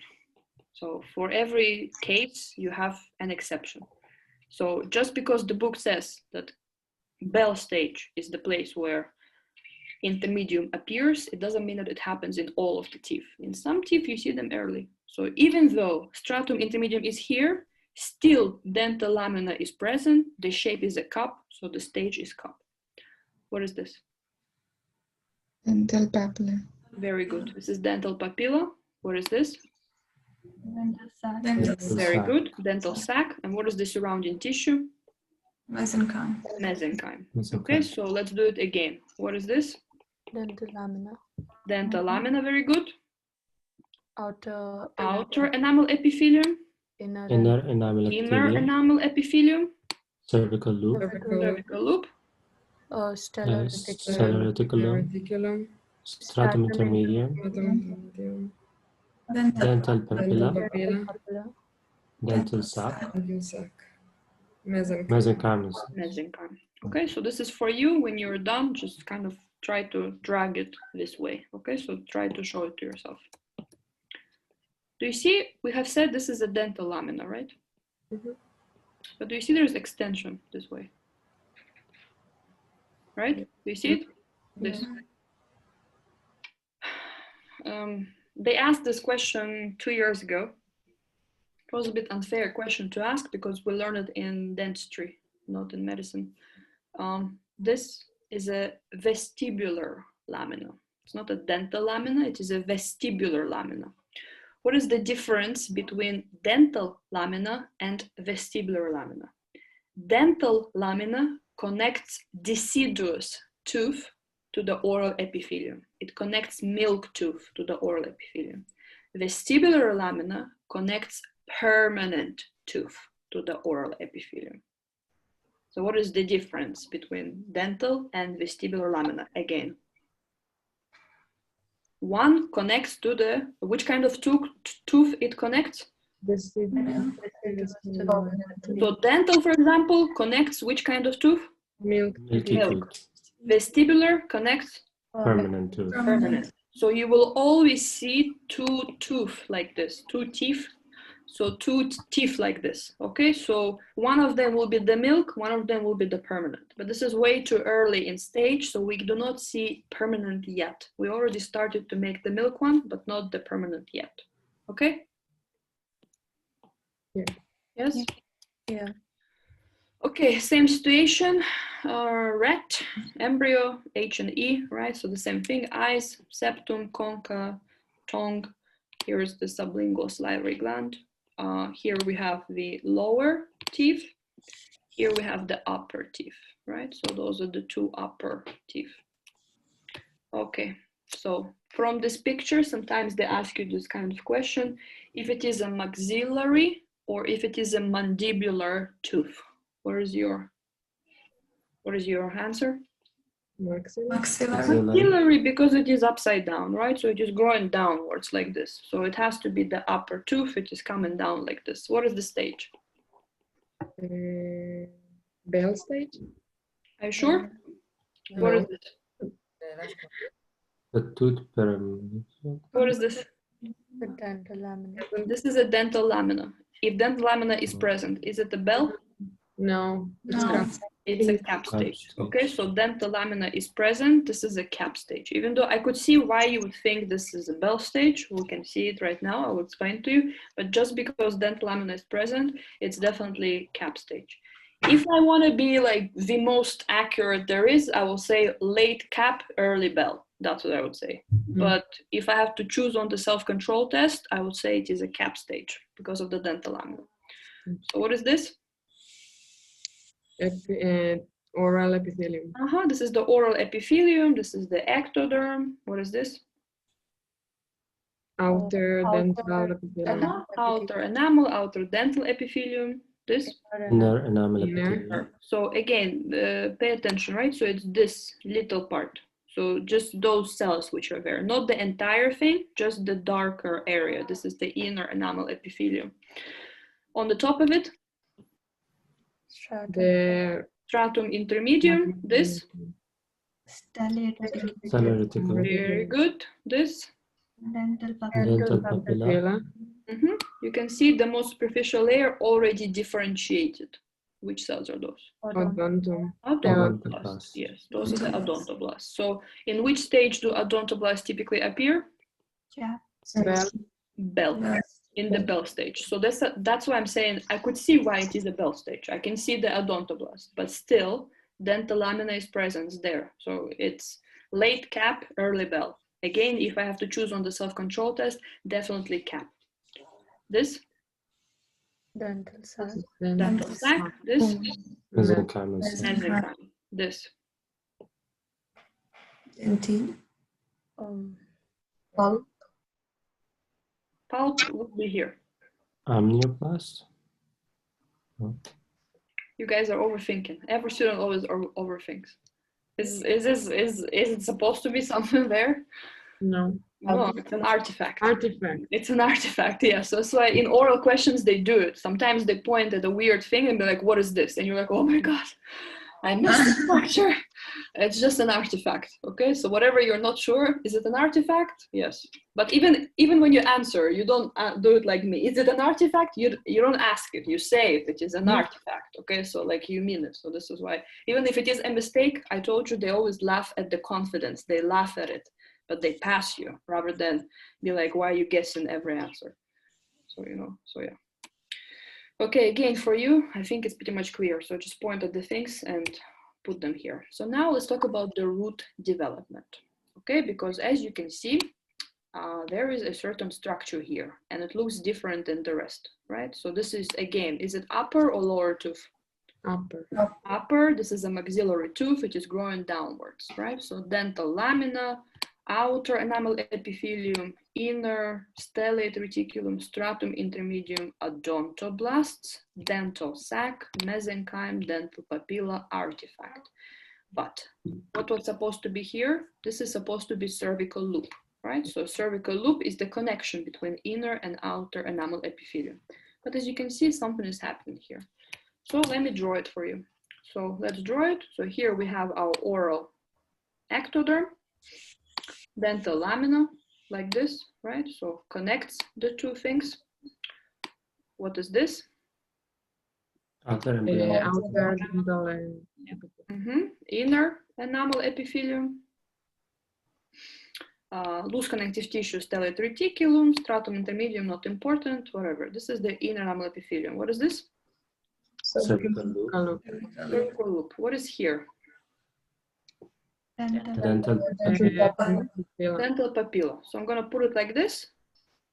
So for every case, you have an exception. So just because the book says that Bell stage is the place where intermedium appears, it doesn't mean that it happens in all of the teeth. In some teeth, you see them early. So even though stratum intermedium is here, still dental lamina is present. The shape is a cup, so the stage is cup. What is this? Dental papilla. Very good. This is dental papilla. What is this? Dental sac. Very good. Dental sac. And what is the surrounding tissue? Mesenchyme. Mesenchyme. Okay, so let's do it again. What is this? Dental lamina. Dental lamina. Very good. Outer enamel epithelium. inner enamel epithelium. Enamel epithelium. Cervical loop. Cervical loop. stellar Stellar reticulum. Stratum intermedium. Dental papilla. Dental sac. Mesenchyme. Mesenchyme. Okay, so this is for you. When you're done, just kind of try to drag it this way. Okay, so try to show it to yourself. Do you see, we have said this is a dental lamina, right? But do you see there's extension this way? Right? Do you see it? This. They asked this question 2 years ago. It was a bit unfair question to ask because we learned it in dentistry, not in medicine. This is a vestibular lamina. It's not a dental lamina, it is a vestibular lamina. What is the difference between dental lamina and vestibular lamina? Dental lamina connects deciduous tooth to the oral epithelium. It connects milk tooth to the oral epithelium. Vestibular lamina connects permanent tooth to the oral epithelium. So what is the difference between dental and vestibular lamina again? one connects to the, which kind of tooth it connects? Vestibular. So dental, for example, connects which kind of tooth? Milk. Milky Milk. tooth. Vestibular connects Permanent tooth. permanent. So you will always see two teeth like this, two teeth. So two teeth like this, okay? So one of them will be the milk, one of them will be the permanent. But this is way too early in stage, so we do not see permanent yet. We already started to make the milk one, but not the permanent yet, okay? Yeah. Yes? Yeah. Okay, same situation, rat, embryo, H and E, right? So the same thing, eyes, septum, concha, tongue. Here's the sublingual salivary gland. Here we have the lower teeth. Here we have the upper teeth, right? So those are the two upper teeth. Okay, so from this picture, sometimes they ask you this kind of question, if it is a maxillary or if it is a mandibular tooth. What is your answer? Maxillary, because it is upside down, right? So it is growing downwards like this. So it has to be the upper tooth, it is coming down like this. What is the stage? Bell stage? Are you sure? No. What is this? The tooth pyramid. What is this? The dental lamina. This is a dental lamina. If dental lamina is present, is it a bell? No. It's No. cap. It's a cap stage. Okay, so dental lamina is present. This is a cap stage. Even though I could see why you would think this is a bell stage, we can see it right now. I will explain to you. But just because dental lamina is present, it's definitely cap stage. If I want to be like the most accurate there is, I will say late cap, early bell. That's what I would say. But if I have to choose on the self-control test, I would say it is a cap stage because of the dental lamina. So what is this? Oral epithelium. This is the oral epithelium. This is the ectoderm. What is this? Outer dental epithelium. Outer enamel, outer dental epithelium. This? Inner enamel Inner. epithelium. So again, pay attention, right? So it's this little part. So just those cells which are there, not the entire thing, just the darker area. This is the inner enamel epithelium. On the top of it, The stratum intermedium, this. Stellate Stellar reticulum. Very good. This. dental Dental papilla. papilla. You can see the most superficial layer already differentiated. Which cells are those? Odontum. Odontoblasts. Yes, those are the odontoblasts. So in which stage do odontoblasts typically appear? Yeah. Bell. Bell. Yes. In the bell stage. So that's why I'm saying I could see why it is a bell stage. I can see the odontoblast, but still dental lamina is present there. So it's late cap, early bell. Again, if I have to choose on the self-control test, definitely cap. This? Dental sac. Dental sac. This? Mesenchymal. Mesenchyme. This? Dentine. Pulp. Pulp would be here. Amnioplast. You guys are overthinking. Every student always overthinks. Is it supposed to be something there? No. No, it's an artifact. Artifact. It's an artifact, yeah. So that's why in oral questions they do it. Sometimes they point at a weird thing and be like, what is this? And you're like, oh my God, I missed the structure. It's just an artifact, okay? So whatever you're not sure, is it an artifact? Yes. But even when you answer, you don't do it like me. Is it an artifact? You don't ask it, you say it is an artifact, okay? So like you mean it. So this is why, even if it is a mistake, I told you they always laugh at the confidence. They laugh at it, but they pass you rather than be like, why are you guessing every answer? So, so yeah. Okay, again, for you, I think it's pretty much clear. So just point at the things and put them here. So now let's talk about the root development, okay? Because as you can see, there is a certain structure here and it looks different than the rest, right? So this is, again, is it upper or lower tooth? Upper. Upper, this is a maxillary tooth, it is growing downwards, right? So dental lamina, outer enamel epithelium, inner stellate reticulum, stratum intermedium, odontoblasts, dental sac, mesenchyme, dental papilla, artifact. But what was supposed to be here? This is supposed to be cervical loop. right? So cervical loop is the connection between inner and outer enamel epithelium. But as you can see, something is happening here. So let me draw it for you. So let's draw it. So here we have our oral ectoderm, dental lamina, like this, right? So connects the two things. What is this? Outer and inner. Outer dental Inner enamel epithelium. Loose connective tissue, stellate reticulum, stratum intermedium, not important, whatever. This is the inner enamel epithelium. What is this? Cervical loop. Cervical loop. What is here? Dental. Dental papilla. So I'm going to put it like this.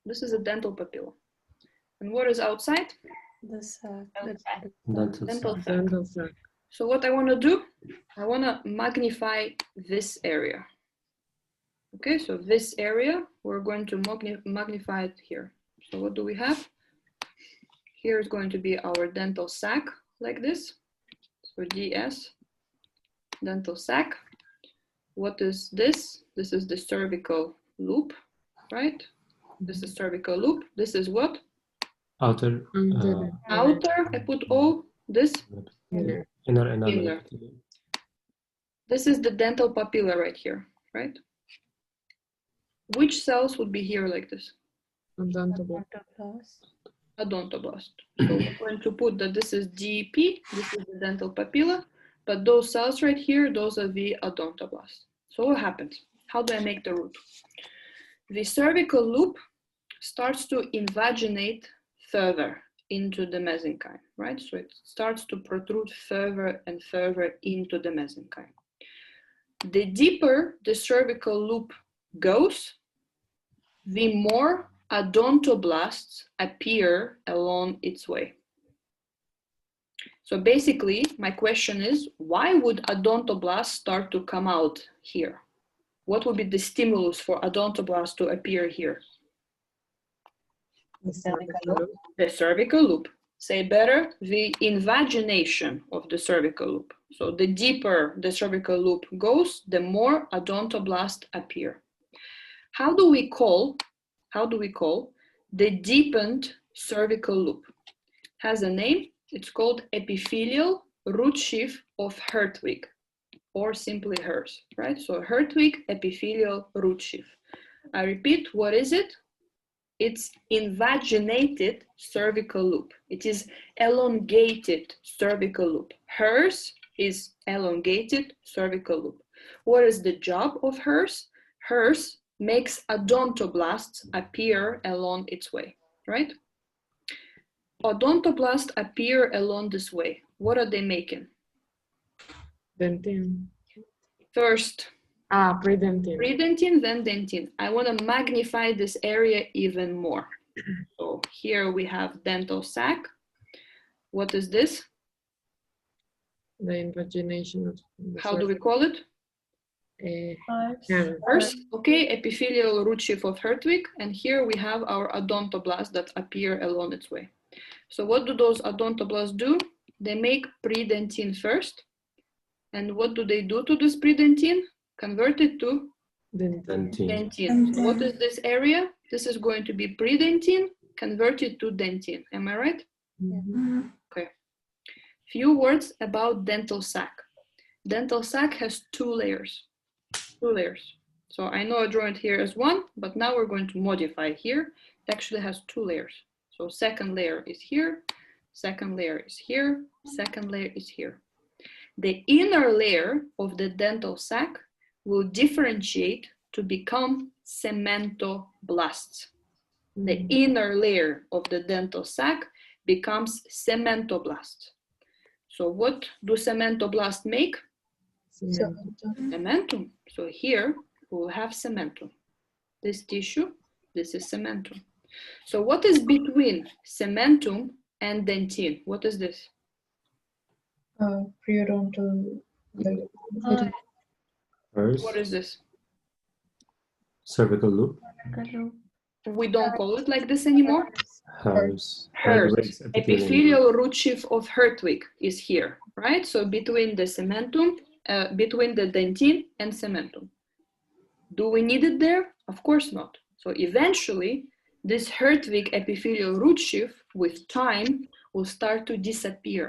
This is a dental papilla. And what is outside? The sac. Dental sac. So what I want to do, I want to magnify this area. Okay, so this area, we're going to magnify it here. So what do we have? Here is going to be our dental sac, like this. So DS, dental sac. What is this? This is the cervical loop, right? This is cervical loop. This is what? Outer. Outer, I put O, this? Inner enamel Inner. epithelium. This is the dental papilla right here, right? Which cells would be here like this? Odontoblast. Odontoblast. So we're going to put that this is DP, this is the dental papilla, but those cells right here, those are the odontoblasts. So what happens? How do I make the root? The cervical loop starts to invaginate further into the mesenchyme, right? So it starts to protrude further and further into the mesenchyme. The deeper the cervical loop goes, the more odontoblasts appear along its way. So basically, my question is, why would odontoblasts start to come out here? What would be the stimulus for odontoblasts to appear here? The cervical loop. The cervical loop. Say better, the invagination of the cervical loop. So the deeper the cervical loop goes, the more odontoblasts appear. How do we call the deepened cervical loop? Has a name. It's called epithelial root sheath of Hertwig, or simply HERS, right? So Hertwig epithelial root sheath. I repeat, what is it? It's invaginated cervical loop. It is elongated cervical loop. HERS is elongated cervical loop. What is the job of HERS? HERS makes odontoblasts appear along its way, right? Odontoblasts appear along this way. What are they making? Dentin. First, Predentin. predentin, then dentin. I want to magnify this area even more. So here we have dental sac. What is this? The invagination of the How do we call it? HERS. Okay, epithelial root sheath of Hertwig. And here we have our odontoblasts that appear along its way. So what do those odontoblasts do? They make predentin first. And what do they do to this predentin? Convert it to dentin. So what is this area? This is going to be predentin converted to dentin. Am I right? Okay. Few words about dental sac. Dental sac has two layers. So I know I draw it here as one, but now we're going to modify here. It actually has two layers. So second layer is here, second layer is here, second layer is here. The inner layer of the dental sac will differentiate to become cementoblasts. The inner layer of the dental sac becomes cementoblasts. So what do cementoblasts make? Cementum. So here we'll have cementum. This tissue, this is cementum. So what is between cementum and dentin? What is this? Periodontal. HERS. What is this? Cervical loop. We don't call it like this anymore. HERS. HERS. Epithelial root sheath of Hertwig is here, right? So between the cementum, between the dentin and cementum. Do we need it there? Of course not. So eventually, this Hertwig epithelial root sheath with time will start to disappear.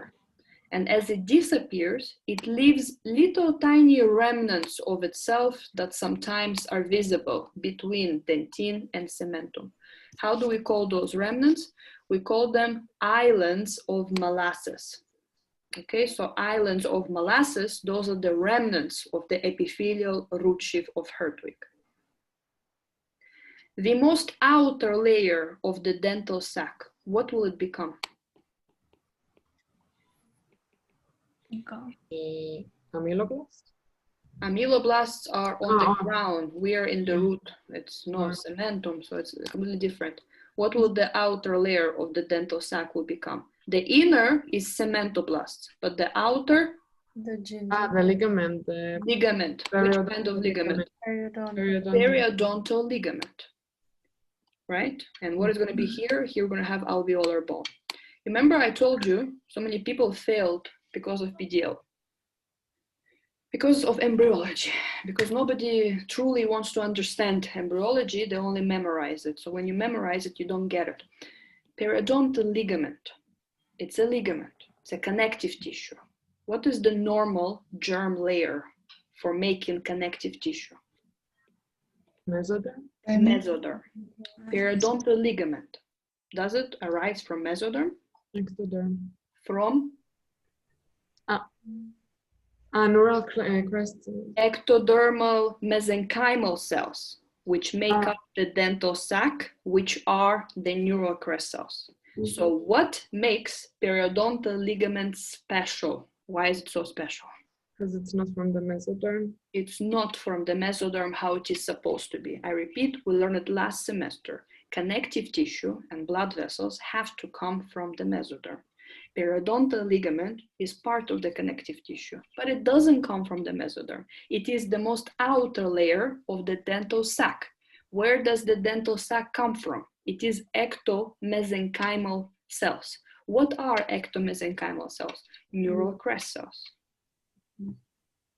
And as it disappears, it leaves little tiny remnants of itself that sometimes are visible between dentin and cementum. How do we call those remnants? We call them islands of molasses. Okay, so islands of molasses, those are the remnants of the epithelial root sheath of Hertwig. The most outer layer of the dental sac, what will it become? Amyloblast? Amyloblasts are on the Oh. crown. We are in the root. It's no cementum, so it's completely different. What will the outer layer of the dental sac will become? The inner is cementoblast, but the outer? The The ligament. Ligament. Which kind of ligament? periodontal. Periodontal ligament. Right? And what is going to be here? Here we're going to have alveolar bone. Remember I told you so many people failed because of PDL. Because of embryology, because nobody truly wants to understand embryology, they only memorize it. So when you memorize it, you don't get it. Periodontal ligament, it's a ligament, it's a connective tissue. What is the normal germ layer for making connective tissue? Mesoderm? Mesoderm. Periodontal ligament, does it arise from mesoderm? Ectoderm. From? Neural crest. Ectodermal mesenchymal cells, which make up the dental sac, which are the neural crest cells. So what makes periodontal ligament special? Why is it so special? Because it's not from the mesoderm. It's not from the mesoderm how it is supposed to be. I repeat, we learned it last semester. Connective tissue and blood vessels have to come from the mesoderm. Periodontal ligament is part of the connective tissue, but it doesn't come from the mesoderm. It is the most outer layer of the dental sac. Where does the dental sac come from? It is ectomesenchymal cells. What are ectomesenchymal cells? Neural crest cells.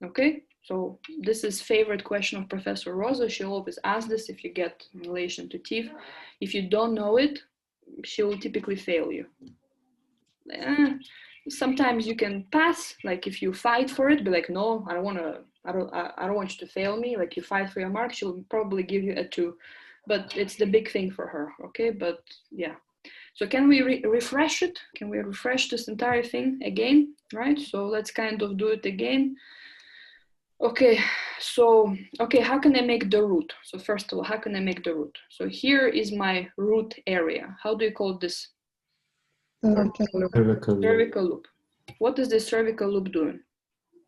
Okay, so this is favorite question of Professor Rosa. She'll always ask this if you get in relation to teeth. If you don't know it, she will typically fail you. Sometimes you can pass, like if you fight for it, be like, no, I don't want you to fail me. Like you fight for your mark, she'll probably give you a 2, but it's the big thing for her. Okay, but yeah. So can we refresh it? Can we refresh this entire thing again? Right, so let's kind of do it again. Okay, so, okay, how can I make the root? So first of all, how can I make the root? So here is my root area. How do you call this? Cervical loop. What is the cervical loop doing?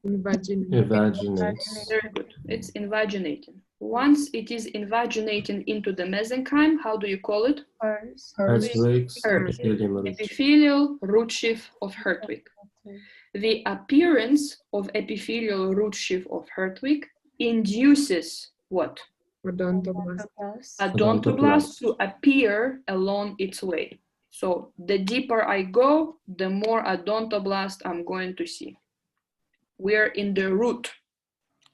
Invaginates. Very good. It's invaginating. Once it is invaginating into the mesenchyme, how do you call it? Hertwig's epithelial root. Epithelial root sheath of Hertwig. The appearance of epithelial root sheath of Hertwig induces what? Odontoblast to appear along its way. So the deeper I go, the more odontoblast I'm going to see. We're in the root.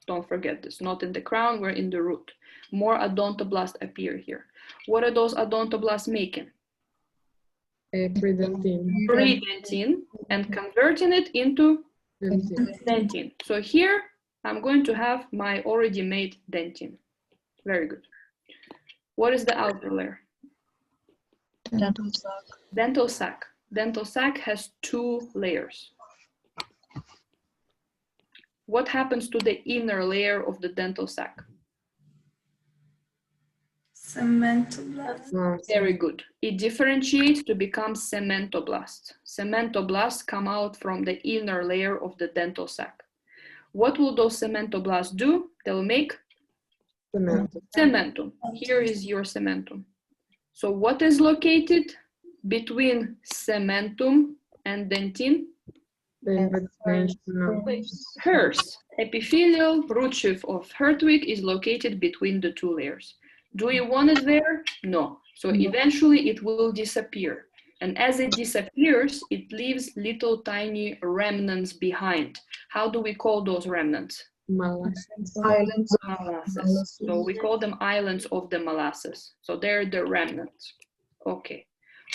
Don't forget this, not in the crown, we're in the root. More odontoblasts appear here. What are those odontoblasts making? Predentin and converting it into dentin. So here I'm going to have my already made dentin. Very good. What is the outer layer? Dental sac. Dental sac. Dental sac has 2 layers. What happens to the inner layer of the dental sac? Cementoblast. Very good. It differentiates to become cementoblast. Cementoblasts come out from the inner layer of the dental sac. What will those cementoblasts do? They'll make cementum. Here is your cementum. So what is located between cementum and dentin? Hers. Epithelial root sheath of Hertwig is located between the 2 layers. Do you want it there? No. So eventually it will disappear. And as it disappears, it leaves little tiny remnants behind. How do we call those remnants? Molasses. Islands of Molasses. So we call them islands of the molasses. So they're the remnants. Okay.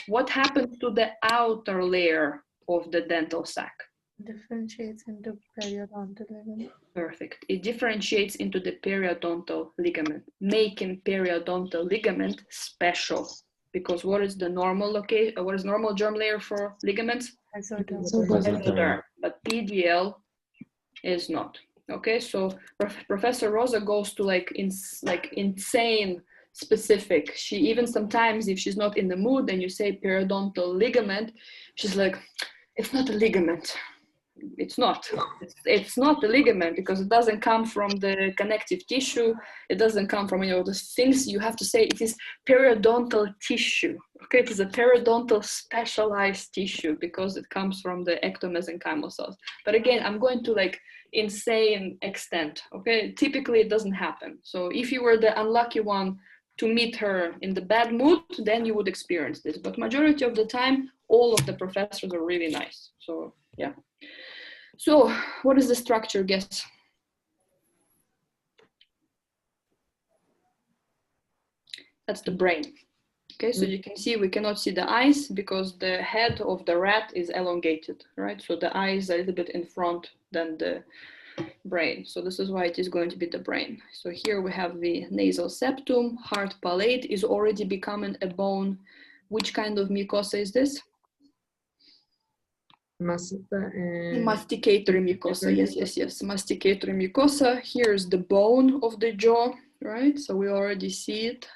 What happens to the outer layer of the dental sac? differentiates into periodontal ligament. Perfect. It differentiates into the periodontal ligament, making periodontal ligament special. Because what is the normal location? What is normal germ layer for ligaments? Mesoderm. But PDL is not. Okay, so Professor Rosa goes to like insane specific. She even sometimes, if she's not in the mood and you say periodontal ligament, she's like, it's not a ligament. It's not. It's not the ligament because it doesn't come from the connective tissue. It doesn't come from any of those things. You have to say it is periodontal tissue. Okay, it is a periodontal specialized tissue because it comes from the ectomesenchymal cells. But again, I'm going to like insane extent. Okay, typically it doesn't happen. So if you were the unlucky one to meet her in the bad mood, then you would experience this. But majority of the time, all of the professors are really nice. So yeah. So what is the structure, guess? That's the brain. Okay, so you can see we cannot see the eyes because the head of the rat is elongated, right? So the eye is a little bit in front than the brain. So this is why it is going to be the brain. So here we have the nasal septum, hard palate is already becoming a bone. Which kind of mucosa is this? Masticatory mucosa, yes. Masticatory mucosa. Here's the bone of the jaw, right? So we already see it.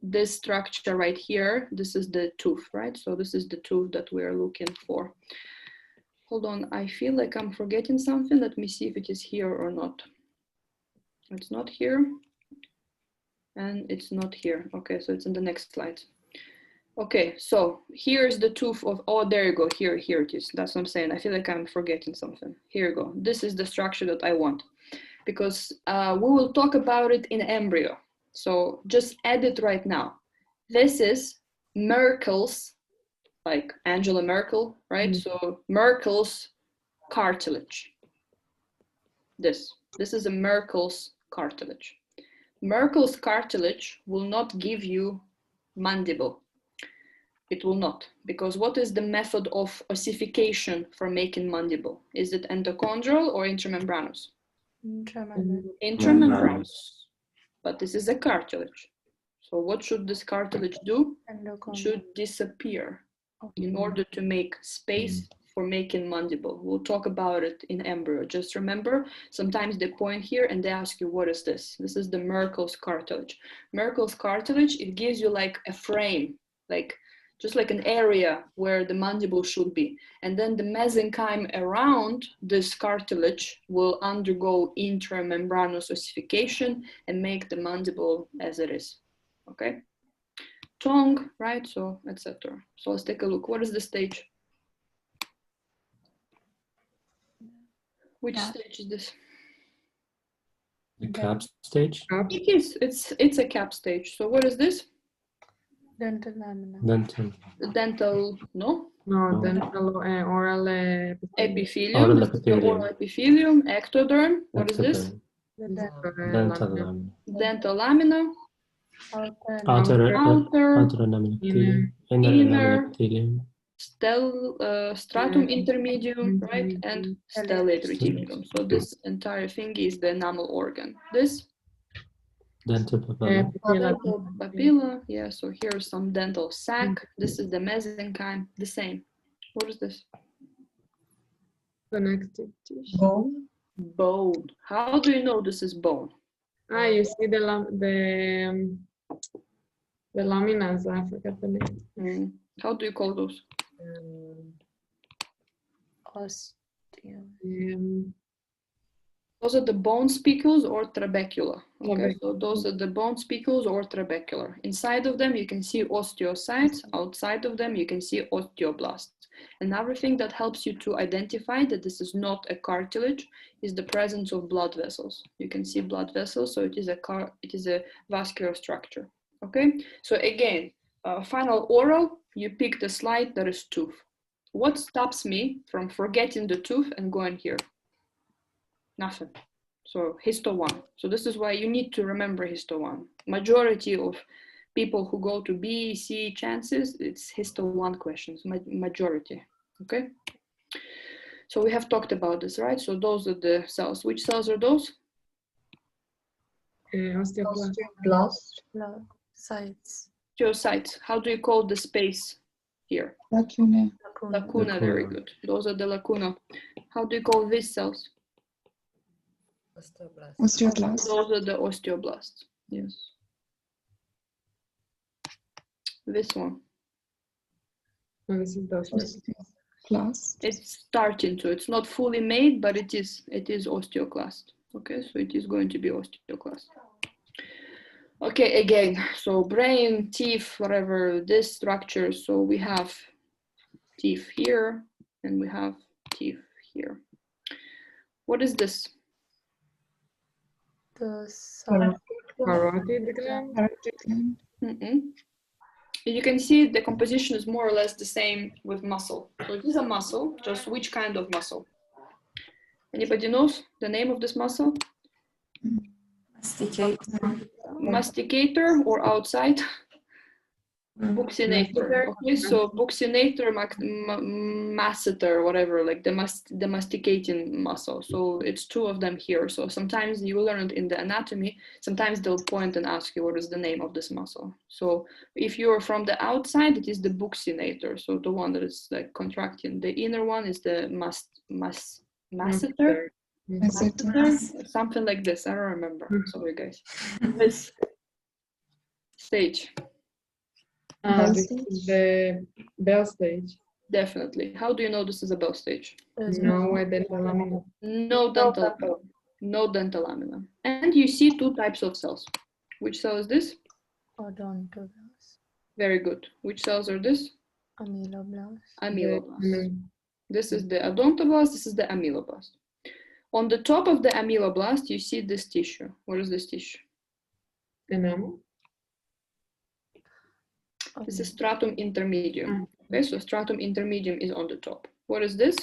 This structure right here, this is the tooth, right? So this is the tooth that we are looking for. Hold on, I feel like I'm forgetting something. Let me see if it is here or not. It's not here. And it's not here. Okay, so it's in the next slide. Okay, so here's the tooth of, oh, there you go, here it is. That's what I'm saying. I feel like I'm forgetting something. Here you go. This is the structure that I want because we will talk about it in embryo. So just add it right now. This is Merkel's, like Angela Merkel, right? So Merkel's cartilage. This is a Merkel's cartilage. Merkel's cartilage will not give you mandible. It will not, because what is the method of ossification for making mandible? Is it endochondral or intramembranous? Intramembranous. But this is a cartilage. So what should this cartilage do? It should disappear in order to make space for making mandible. We'll talk about it in embryo. Just remember, sometimes they point here and they ask you, what is this? This is the Merkel's cartilage. Merkel's cartilage, it gives you like a frame, like just like an area where the mandible should be. And then the mesenchyme around this cartilage will undergo intramembranous ossification and make the mandible as it is, okay? Tongue, right, so etc. So let's take a look. What is the stage? Which stage is this? The cap stage? It is, it's a cap stage. So what is this? Dental lamina. Dental, no? No, dental oral epithelium. Oral This is the epithelium. oral epithelium. Ectoderm. What is this? Dental lamina. Dental lamina. Outer Outer. enamel epithelium. Inner enamel epithelium. Stratum intermedium, right? And stellate reticulum. So this entire thing is the enamel organ. This? Dental papilla. Dental papilla. Yeah, so here's some dental sac. This is the mesenchyme. The same. What is this? connective tissue. Bone. Bone. How do you know this is bone? You see the laminas. I forgot the name. How do you call those? Those are the bone spicules or trabecula. Okay, so those are the bone spicules or trabecular. Inside of them, you can see osteocytes. Outside of them, you can see osteoblasts. Another thing that helps you to identify that this is not a cartilage is the presence of blood vessels. You can see blood vessels, so it is a vascular structure. Okay, so again, final oral, you pick the slide that is tooth. What stops me from forgetting the tooth and going here? Nothing. So histo1. So this is why you need to remember histo1. Majority of people who go to B, C chances, it's histo1 questions, majority, okay? So we have talked about this, right? So those are the cells. Which cells are those? Osteoclast. Osteoblast. Sites. Osteocytes. How do you call the space here? Lacunae. Lacuna, very good. Those are the lacuna. How do you call these cells? Osteoclast. Those are the osteoblasts. Yes. This one. No, this is the Osteoclast. It's starting to. It's not fully made, but it is osteoclast. Okay, so it is going to be osteoclast. Okay, again, so brain, teeth, whatever, this structure. So we have teeth here, and we have teeth here. What is this? The carotid gland. Carotid gland. You can see the composition is more or less the same with muscle. So it is a muscle, just which kind of muscle? Anybody knows the name of this muscle? Masticator or outside? Buccinator. Okay, so buccinator, masseter, whatever, like the masticating muscle. So it's two of them here. So sometimes you learn it in the anatomy. Sometimes they'll point and ask you what is the name of this muscle. So if you're from the outside, it is the buccinator. So the one that is like contracting. The inner one is the masseter. Something like this. I don't remember. Sorry, guys. This stage. This is the Bell stage. Definitely. How do you know this is a Bell stage? No dental lamina. No dental lamina. And you see two types of cells. Which cell is this? Odontoblast. Very good. Which cells are this? Ameloblast. Ameloblast. This is the odontoblast. This is the ameloblast. On the top of the ameloblast, you see this tissue. What is this tissue? Enamel. This is stratum intermedium. Okay, so stratum intermedium is on the top. What is this?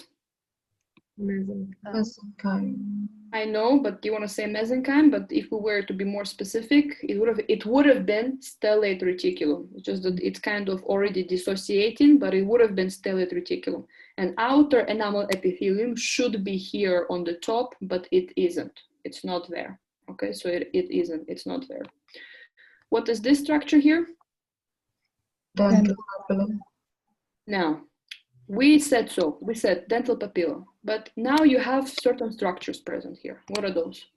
Mesenchyme. I know, but do you want to say mesenchyme? But if we were to be more specific, it would have been stellate reticulum. It's just that it's kind of already dissociating, but it would have been stellate reticulum. And outer enamel epithelium should be here on the top, but it isn't. It's not there. Okay, so it isn't. It's not there. What is this structure here? Dental papilla. Now, we said so. We said dental papilla. But now you have certain structures present here. What are those?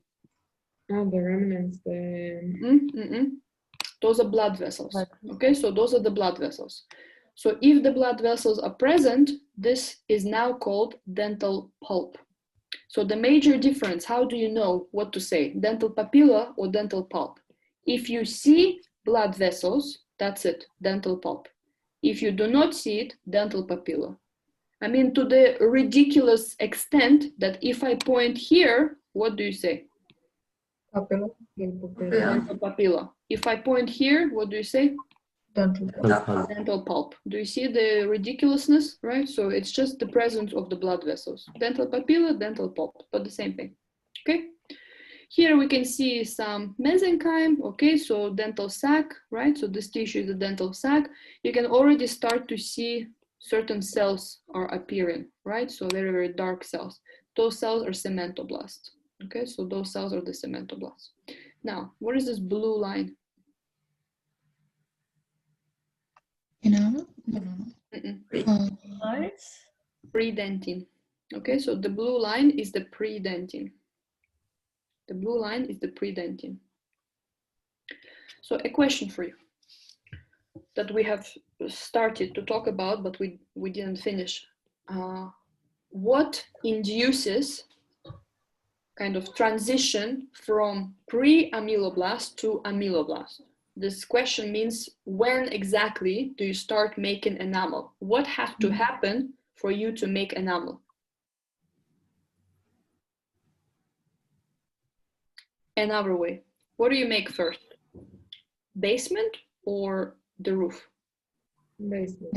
Oh, the remnants. Those are blood vessels. Okay, so those are the blood vessels. So if the blood vessels are present, this is now called dental pulp. So the major difference, how do you know what to say? Dental papilla or dental pulp? If you see blood vessels, that's it, dental pulp. If you do not see it, dental papilla. I mean, to the ridiculous extent that if I point here, what do you say? Papilla. Dental papilla. If I point here, what do you say? Dental pulp. Do you see the ridiculousness, right? So it's just the presence of the blood vessels. Dental papilla, dental pulp, but the same thing, okay? Here we can see some mesenchyme, okay? So dental sac, right? So this tissue is a dental sac. You can already start to see certain cells are appearing, right? So very, very dark cells. Those cells are cementoblasts, okay? So those cells are the cementoblasts. Now, what is this blue line? Enamel? Predentin. Okay, so the blue line is the predentin. The blue line is the predentin. So a question for you that we have started to talk about, but we didn't finish. What induces kind of transition from pre-ameloblast to ameloblast? This question means when exactly do you start making enamel? What has to happen for you to make enamel? Another way, what do you make first? Basement or the roof? Basement.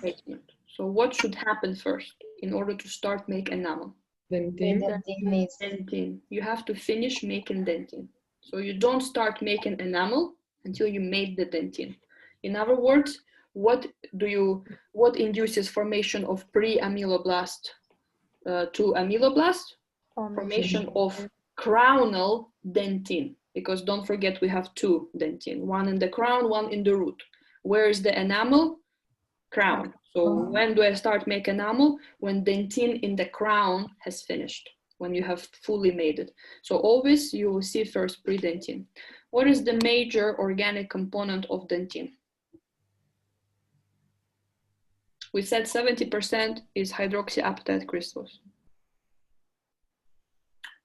Basement. So what should happen first in order to start make enamel? Dentin. Dentin is Dentin. You have to finish making dentin. So you don't start making enamel until you made the dentin. In other words, what induces formation of pre-ameloblast to ameloblast? Formation of crownal dentin. Because don't forget we have two dentin, one in the crown, one in the root. Where is the enamel? Crown. So when do I start make enamel? When dentin in the crown has finished, when you have fully made it. So always you will see first pre-dentin. What is the major organic component of dentin? We said 70% is hydroxyapatite crystals.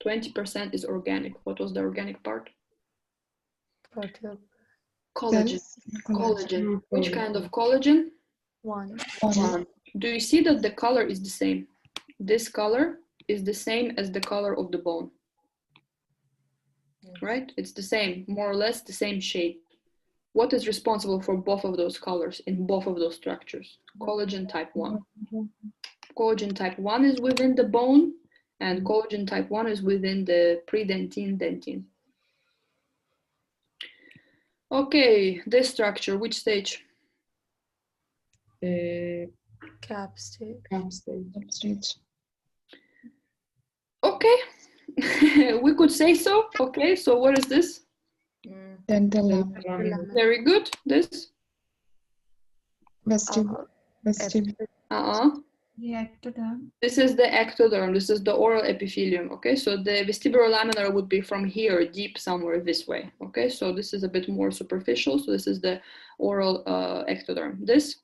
20% is organic. What was the organic part? Protein. Collagen. Collagen. Which kind of collagen? One. Do you see that the color is the same? This color is the same as the color of the bone. Right? It's the same, more or less the same shade. What is responsible for both of those colors in both of those structures? Collagen type 1. Collagen type 1 is within the bone, and collagen type 1 is within the predentin dentin. Okay, this structure, which stage? Cap stage. Cap stage. Okay, we could say so. Okay, so what is this? Dental lamina. Very good. This? Vestibule. The ectoderm. This is the ectoderm. This is the oral epithelium. Okay, so the vestibular-laminar would be from here, deep somewhere this way. Okay, so this is a bit more superficial. So this is the oral ectoderm. This?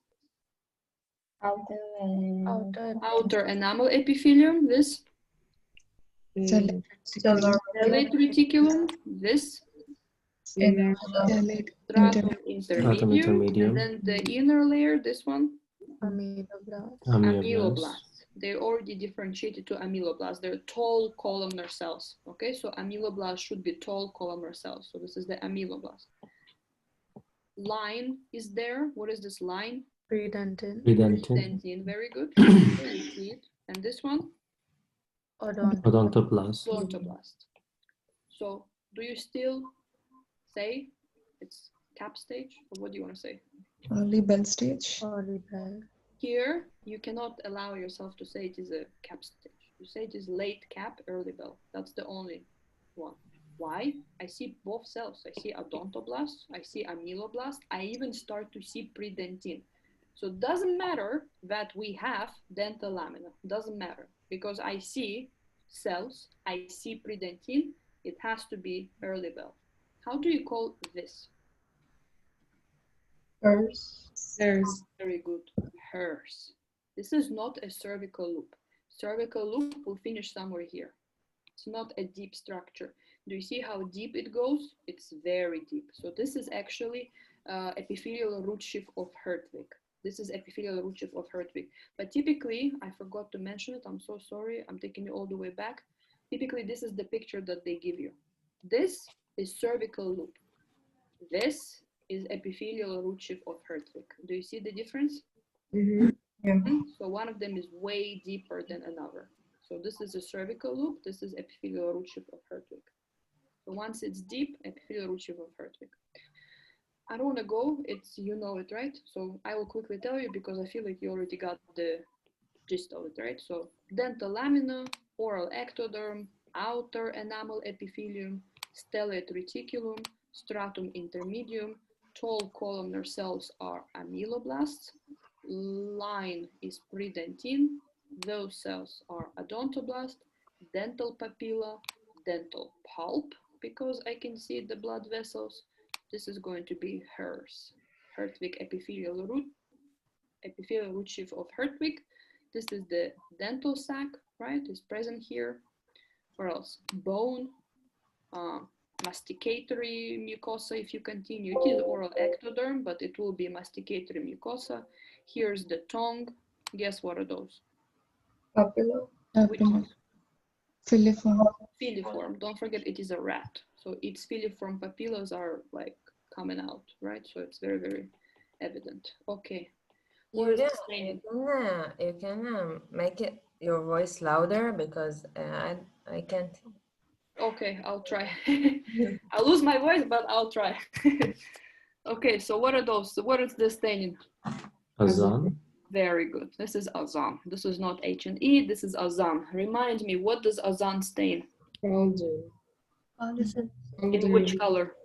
Outer enamel epithelium. This? Stellate reticulum. This? Stratum intermedium. And then the inner layer, this one? Ameloblasts. They already differentiated to ameloblasts. They're tall columnar cells. Okay, so ameloblasts should be tall columnar cells. So this is the ameloblast. Line is there. What is this line? Predentin. Predentin. Very good. We see it. And this one? Odontoblast. Odontoblast. So do you still say it's cap stage, or what do you want to say? Early bell stage. Here, you cannot allow yourself to say it is a cap stage. You say it is late cap, early bell. That's the only one. Why? I see both cells. I see odontoblast, I see ameloblast, I even start to see predentin. So it doesn't matter that we have dental lamina. Doesn't matter, because I see cells, I see predentin, it has to be early bell. How do you call this? Hers. Very good. Hers. This is not a cervical loop. Cervical loop will finish somewhere here. It's not a deep structure. Do you see how deep it goes? It's very deep. So this is actually epithelial root sheath of Hertwig. This is epithelial root sheath of Hertwig. But typically, I forgot to mention it. I'm so sorry. I'm taking you all the way back. Typically, this is the picture that they give you. This is cervical loop. This is epithelial root sheath of Hertwig. Do you see the difference? So one of them is way deeper than another. So this is a cervical loop. This is epithelial root sheath of Hertwig. So once it's deep, epithelial root sheath of Hertwig. I don't want to go. It's, you know it, right? So I will quickly tell you because I feel like you already got the gist of it, right? So dental lamina, oral ectoderm, outer enamel epithelium, stellate reticulum, stratum intermedium, tall columnar cells are ameloblasts, line is predentin, those cells are odontoblast, dental papilla, dental pulp, because I can see the blood vessels. This is going to be hers, Hertwig epithelial root sheath of Hertwig. This is the dental sac, right? It's present here. Or else bone, masticatory mucosa. If you continue, it is oral ectoderm, but it will be masticatory mucosa. Here's the tongue. Guess what are those? Papilla. Filiform. Filiform. Don't forget it is a rat. So its filiform papillas are like coming out, right? So it's very, very evident. Okay. What You is the can, staining? you can make it your voice louder because I can't. Okay, I'll try. I'll lose my voice, but I'll try. Okay, so what are those? What is the staining? Azan. Very good. This is azan. This is not H and E. This is azan. Remind me, what does azan stain? Collagen. Collagen. In which color?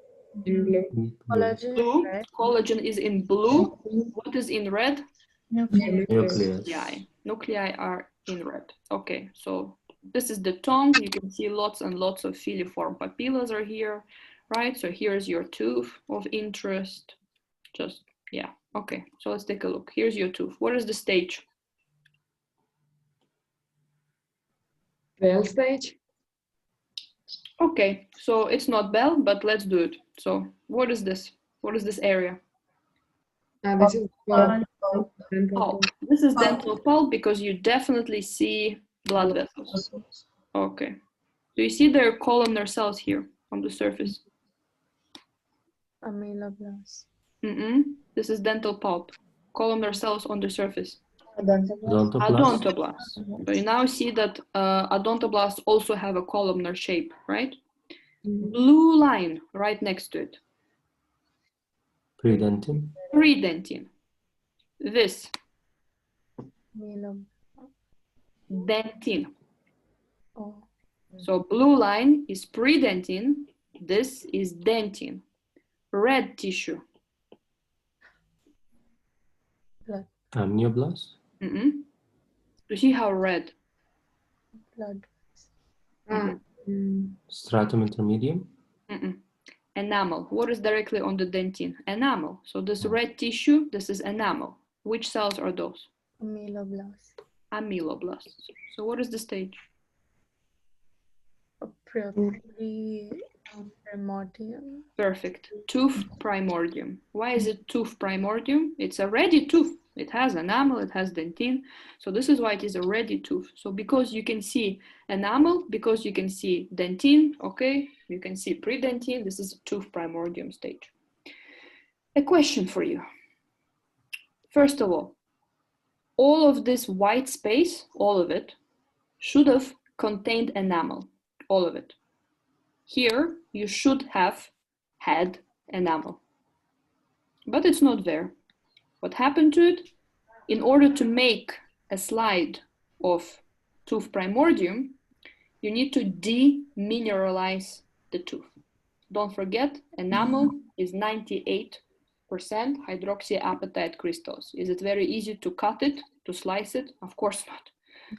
In blue. Collagen. Blue. Right? Collagen is in blue. What is in red? Nucleus. Nucleus. Nuclei. Nuclei are in red. Okay, so this is the tongue. You can see lots and lots of filiform papillas are here, right? So here's your tooth of interest. Just, yeah. Okay, so let's take a look. Here's your tooth. What is the stage? Bell stage. Okay, so it's not bell, but let's do it. So what is this? What is this area? This is pulp. Dental Pulp. pulp. This is dental pulp because you definitely see blood vessels. Okay. Do you see there are columnar cells here on the surface? Ameloblast. This is dental pulp. Columnar cells on the surface. Odontoblast. Odontoblasts. So you now see that odontoblasts also have a columnar shape, right? Blue line right next to it. Predentin. Predentin. This. Ameloblast. Dentin. Oh. So blue line is predentin. This is dentin. Red tissue. Blood. Amnioblast. You see how red? Blood. Stratum intermedium. Enamel. What is directly on the dentin? Enamel. So this red tissue, this is enamel. Which cells are those? Ameloblast. Amyloblasts. So what is the stage? Primordium. Perfect. Tooth primordium. Why is it tooth primordium? It's a ready tooth. It has enamel, it has dentin. So this is why it is a ready tooth. So because you can see enamel, because you can see dentin, okay, you can see predentin, this is tooth primordium stage. A question for you. First of all of this white space, all of it, should have contained enamel, all of it. Here, you should have had enamel, but it's not there. What happened to it? In order to make a slide of tooth primordium, you need to demineralize the tooth. Don't forget, enamel is 98% hydroxyapatite crystals. Is it very easy to cut it, to slice it? Of course not.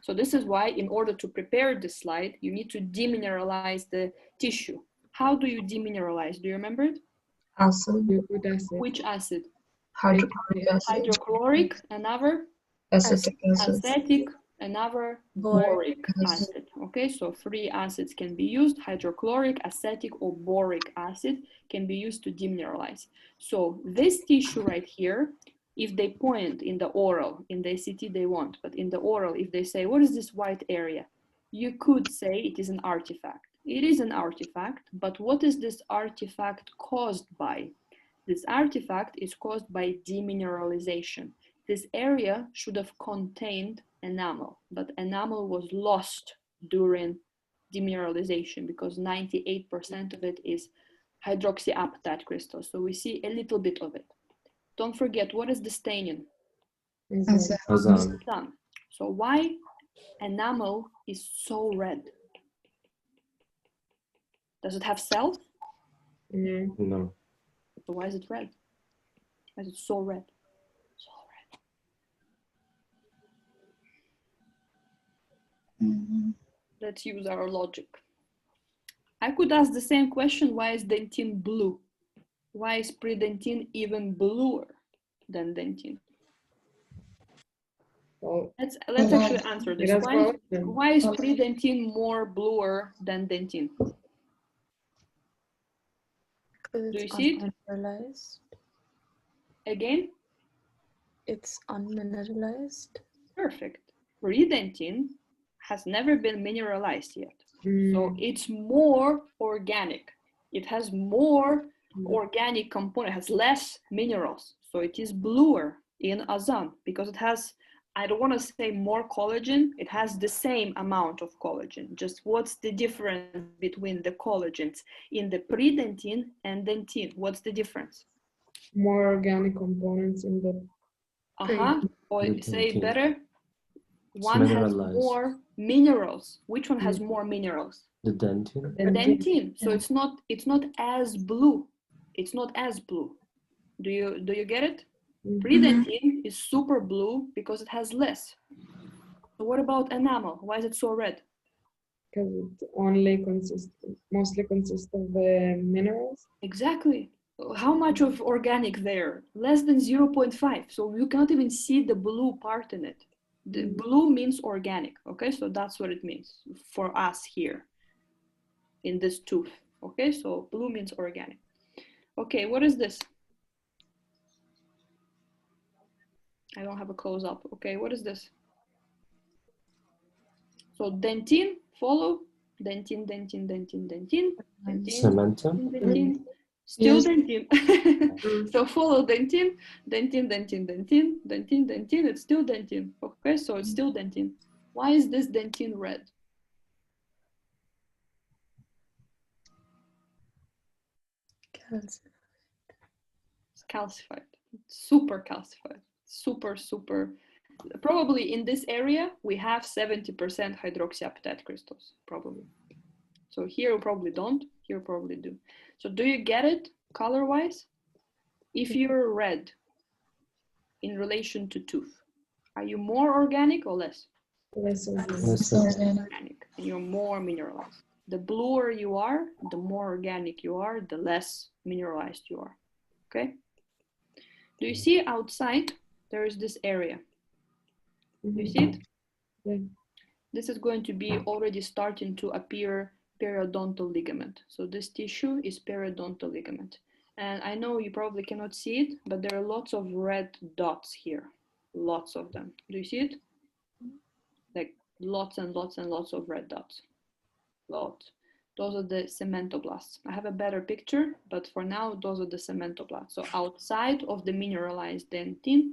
So this is why, in order to prepare this slide, you need to demineralize the tissue. How do you demineralize? Do you remember it? Acid. You put acid. Which acid? Hydrochloric acid. Hydrochloric, another Acetic acid. acetic, another boric acid. Okay, so 3 acids can be used. Hydrochloric, acetic, or boric acid can be used to demineralize. So this tissue right here, if they point in the oral, in the ACT they won't, but in the oral, if they say, what is this white area? You could say it is an artifact. It is an artifact, but what is this artifact caused by? This artifact is caused by demineralization. This area should have contained enamel, but enamel was lost during demineralization because 98% of it is hydroxyapatite crystals. So we see a little bit of it. Don't forget, what is the staining? Azan. Sun. So why enamel is so red? Does it have cells? No. So why is it red? Why is it so red? So red. Let's use our logic. I could ask the same question, why is dentin blue? Why is predentin even bluer than dentin? Well, Let's actually answer this. Why is predentin more bluer than dentin? Do you see it? Unmineralized. Again? It's unmineralized. Perfect. Predentin has never been mineralized yet. So it's more organic. It has more organic component, has less minerals. So it is bluer in Azan because it has, I don't want to say more collagen, it has the same amount of collagen. Just what's the difference between the collagens in the pre-dentin and dentin? What's the difference? More organic components in the Or The say it dentin. better. It's One has mineralized. more minerals. Which one has more minerals? The dentin. Dentin. So it's not as blue. It's not as blue. Do you get it? Pre-dentin is super blue because it has less. So what about enamel? Why is it so red? Because it only mostly consists of minerals. Exactly. How much of organic there? Less than 0.5. So you cannot even see the blue part in it. The blue means organic. Okay, so that's what it means for us here in this tooth. Okay, so blue means organic. Okay, what is this? I don't have a close up. Okay, what is this? So dentin, follow. Dentin, dentin, dentin, dentin, dentin, Cementum. dentin. Still dentin. So follow dentin, dentin, dentin, dentin, dentin, dentin. It's still dentin. Okay, so it's still dentin. Why is this dentin red? Calcium. It's calcified. It's super calcified. Super, super. Probably in this area, we have 70% hydroxyapatite crystals, probably. So here we probably don't, here we probably do. So do you get it color-wise? If you're red in relation to tooth, are you more organic or less? Less Less Organic, and you're more mineralized. The bluer you are, the more organic you are, the less mineralized you are, okay? Do you see outside, there is this area? Do you see it? Yeah. This is going to be already starting to appear periodontal ligament. So this tissue is periodontal ligament. And I know you probably cannot see it, but there are lots of red dots here. Lots of them. Do you see it? Like lots and lots and lots of red dots. Lots. Those are the cementoblasts. I have a better picture, but for now, those are the cementoblasts. So outside of the mineralized dentin,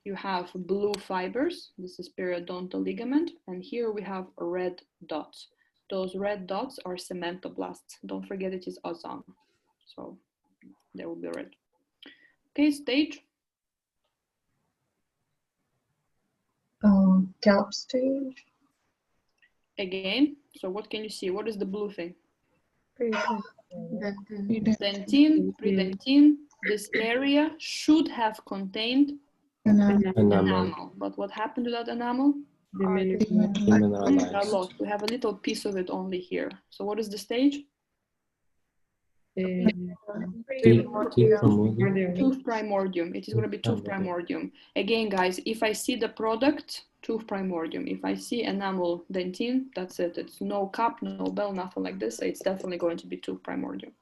you have blue fibers. This is periodontal ligament. And here we have red dots. Those red dots are cementoblasts. Don't forget it is Azan. So they will be red. Okay, stage. Cap stage. Again, so what can you see? What is the blue thing? Dentin. Dentin, predentin. This area should have contained Enamel. enamel. But what happened to that enamel? Demineralized. Lost. We have a little piece of it only here. So what is the stage? Deep primordium. Tooth primordium. It is going to be tooth primordium. Again, guys, if I see the product, tooth primordium. If I see enamel dentin, that's it. It's no cup, no bell, nothing like this. It's definitely going to be tooth primordium.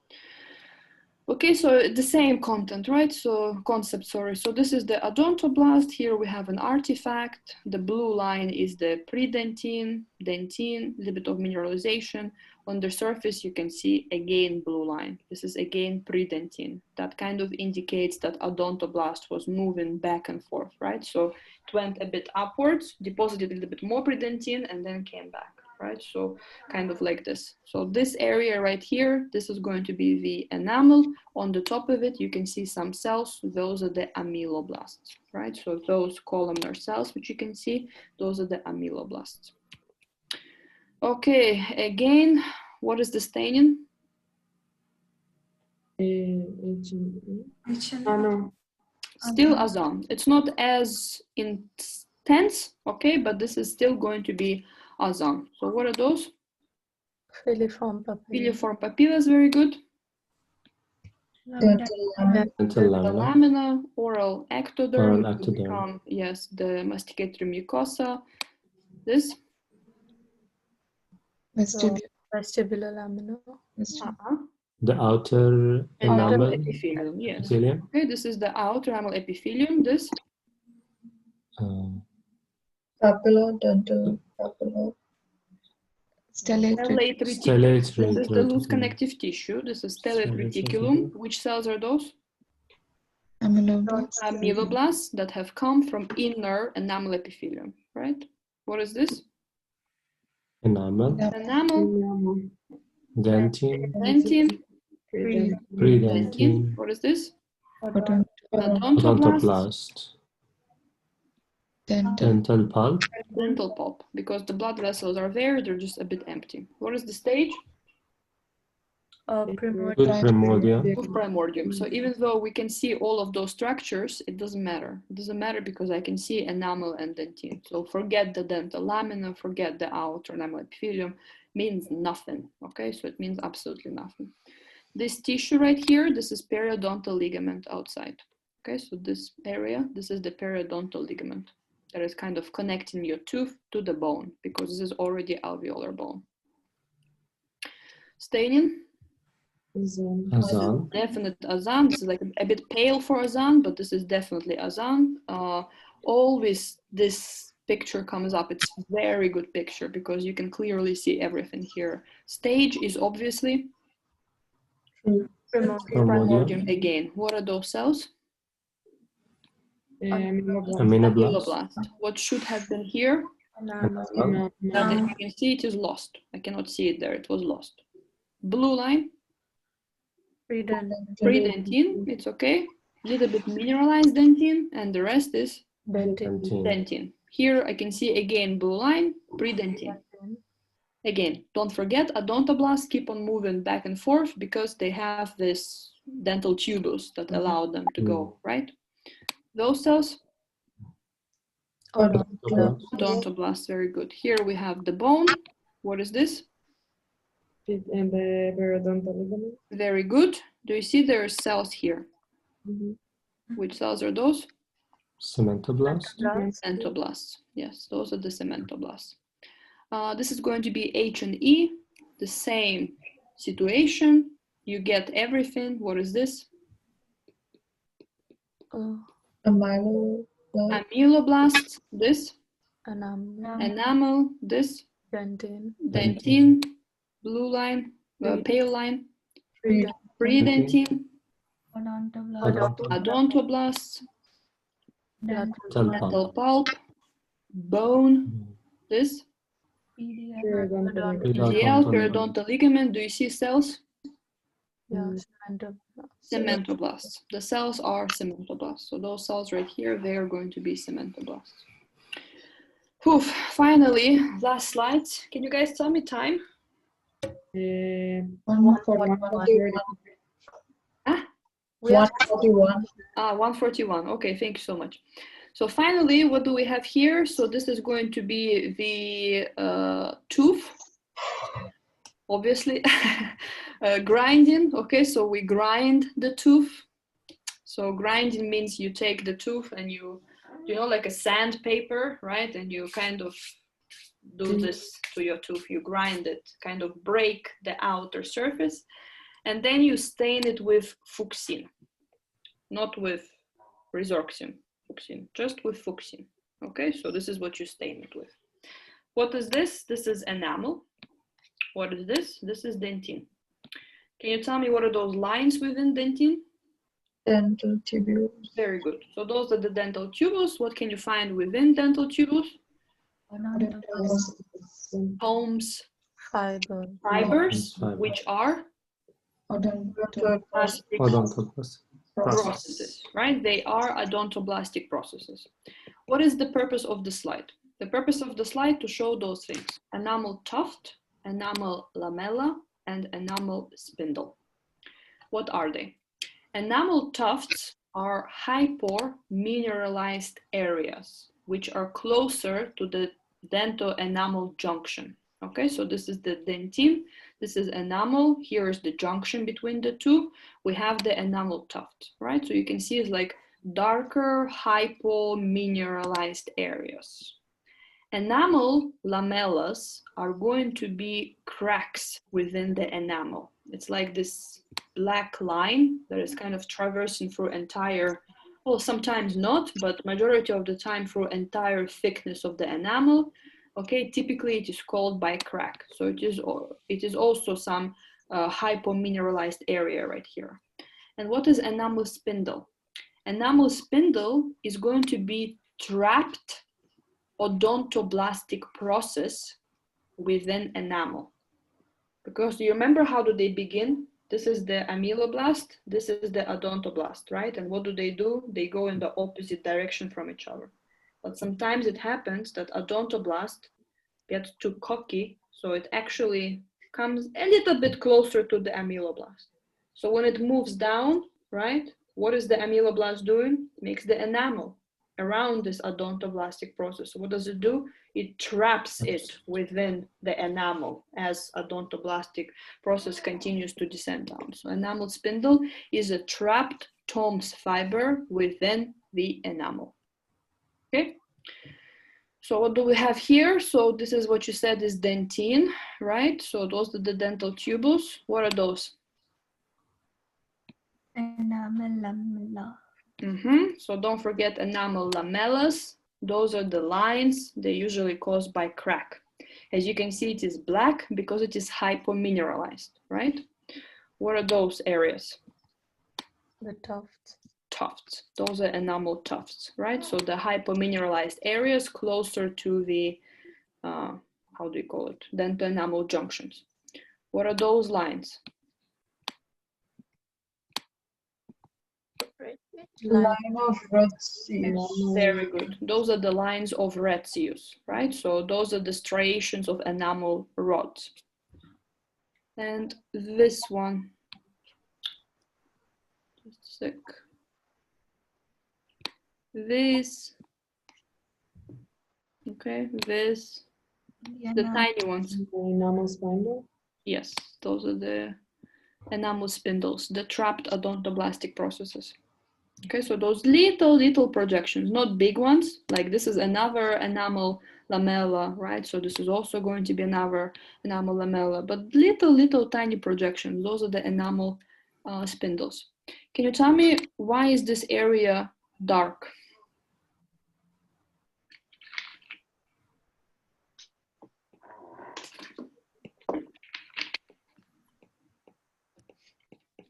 Okay, so the same content, right? So concept, sorry. So this is the odontoblast. Here we have an artifact. The blue line is the predentin, dentin, a little bit of mineralization. On the surface, you can see again blue line. This is again predentin. That kind of indicates that odontoblast was moving back and forth, right? So it went a bit upwards, deposited a little bit more predentin, and then came back. Right, so kind of like this. So this area right here, this is going to be the enamel. On the top of it, you can see some cells. Those are the amyloblasts, right? So those columnar cells, which you can see, those are the amyloblasts. Okay, again, what is the staining? No. Still Azan. It's not as intense, okay, but this is still going to be Azan. So what are those? Filiform papilla. Filiform papillas, very good. Dental lamina. Lamina, oral ectoderm, Oral ectoderm. yes, the masticatory mucosa. This? Vestibular lamina. The outer enamel epithelium, yes. epithelium. Okay, this is the outer enamel epithelium. This? Papilla, dental papilla. Stellate reticulum. This is the loose connective tissue. This is stellate reticulum. Which cells are those? Ameloblasts. Ameloblasts that have come from inner enamel epithelium, right? What is this? Enamel, Enamel, dentine, dentin, predentine, what is this? Odontoblast. Odontoblast, odontoblast, Dental. dental pulp, dental pulp, because the blood vessels are there, they're just a bit empty. What is the stage? good Primordial. primordium, Of primordium. So even though we can see all of those structures, it doesn't matter. It doesn't matter because I can see enamel and dentine. So forget the dental lamina, forget the outer enamel epithelium, means nothing. Okay, so it means absolutely nothing. This tissue right here, this is periodontal ligament outside. Okay, so this area, this is the periodontal ligament that is kind of connecting your tooth to the bone because this is already alveolar bone. Staining? azan, Definite azan. This is like a bit pale for azan, but this is definitely azan. Always this picture comes up. It's a very good picture because you can clearly see everything here. Stage is obviously primordium again. What are those cells? amenoblast, Ameloblast. What should have been here? Enamel. As you can see, it is lost. I cannot see it there. It was lost. Blue line. Predentine, it's okay. Little bit mineralized dentine, and the rest is Dentin. dentine. Here I can see again blue line, predentine. Again, don't forget odontoblasts keep on moving back and forth because they have this dental tubules that allow them to go, right? Those cells, odontoblast, odontoblasts, very good. Here we have the bone. What is this? And the periodontal ligament. Very good. Do you see there are cells here? Which cells are those? cementoblast, Cementoblasts. Yes, those are the cementoblasts. This is going to be H and E, the same situation. You get everything. What is this? Ameloblasts. Ameloblasts, this. Enamel. Enamel, this. Dentin. Dentine, blue line, pale line. Predentine, odontoblasts, dental pulp, bone, this. PDL, periodontal ligament. Do you see cells? Yeah, Cementoblasts. The cells are cementoblasts. So those cells right here, they are going to be cementoblasts. Whew, finally, last slide. Can you guys tell me time? 141. Ah? 141. 141. Okay, thank you so much. So finally, what do we have here? So this is going to be the tooth, obviously. Grinding, okay, so we grind the tooth. So grinding means you take the tooth and you know, like a sandpaper, right? And you kind of do this to your tooth. You grind it, kind of break the outer surface. And then you stain it with fuchsin, not with resorption. Fuchsin, just with fuchsin. Okay, so this is what you stain it with. What is this? This is enamel. What is this? This is dentine. Can you tell me what are those lines within dentine? Dental tubules. Very good. So those are the dental tubules. What can you find within dental tubules? Homes, fibers, which are odontoblast processes, right? They are odontoblastic processes. What is the purpose of the slide? The purpose of the slide to show those things: enamel tuft, enamel lamella, and enamel spindle. What are they? Enamel tufts are hypomineralized areas which are closer to the dental-enamel junction. Okay, so this is the dentine, this is enamel, here is the junction between the two. We have the enamel tuft, right? So you can see it's like darker hypomineralized areas. Enamel lamellas are going to be cracks within the enamel. It's like this black line that is kind of traversing through entire, well, sometimes not, but majority of the time through entire thickness of the enamel. Okay, typically it is called by crack. So it is also some hypomineralized area right here. And what is enamel spindle? enamel spindle is going to be trapped odontoblastic process within enamel. Because you remember how do they begin? This is the ameloblast, this is the odontoblast, right? And what do? They go in the opposite direction from each other. But sometimes it happens that odontoblast gets too cocky, so it actually comes a little bit closer to the ameloblast. So when it moves down, right, what is the ameloblast doing? It makes the enamel around this odontoblastic process. So what does it do? It traps it within the enamel as odontoblastic process continues to descend down. So enamel spindle is a trapped Toms fiber within the enamel. Okay. So what do we have here? So this is what you said is dentine, right? So those are the dental tubules. What are those? Enamel lamella. So don't forget enamel lamellas. Those are the lines. They're usually caused by crack. As you can see, it is black because it is hypomineralized, right? What are those areas? The tufts. Tufts. Those are enamel tufts, right? So the hypomineralized areas closer to the, how do you call it? Dental enamel junctions. What are those lines? Line of Rotzius. Very good. Those are the lines of Retzius, right? So those are the striations of enamel rods. And this one, just a sec. This, okay, this, the tiny ones. Enamel spindle. Yes, those are the enamel spindles, the trapped odontoblastic processes. Okay, so those little projections, not big ones, like this is another enamel lamella, right? So this is also going to be another enamel lamella, but little tiny projections, those are the enamel spindles. Can you tell me why is this area dark?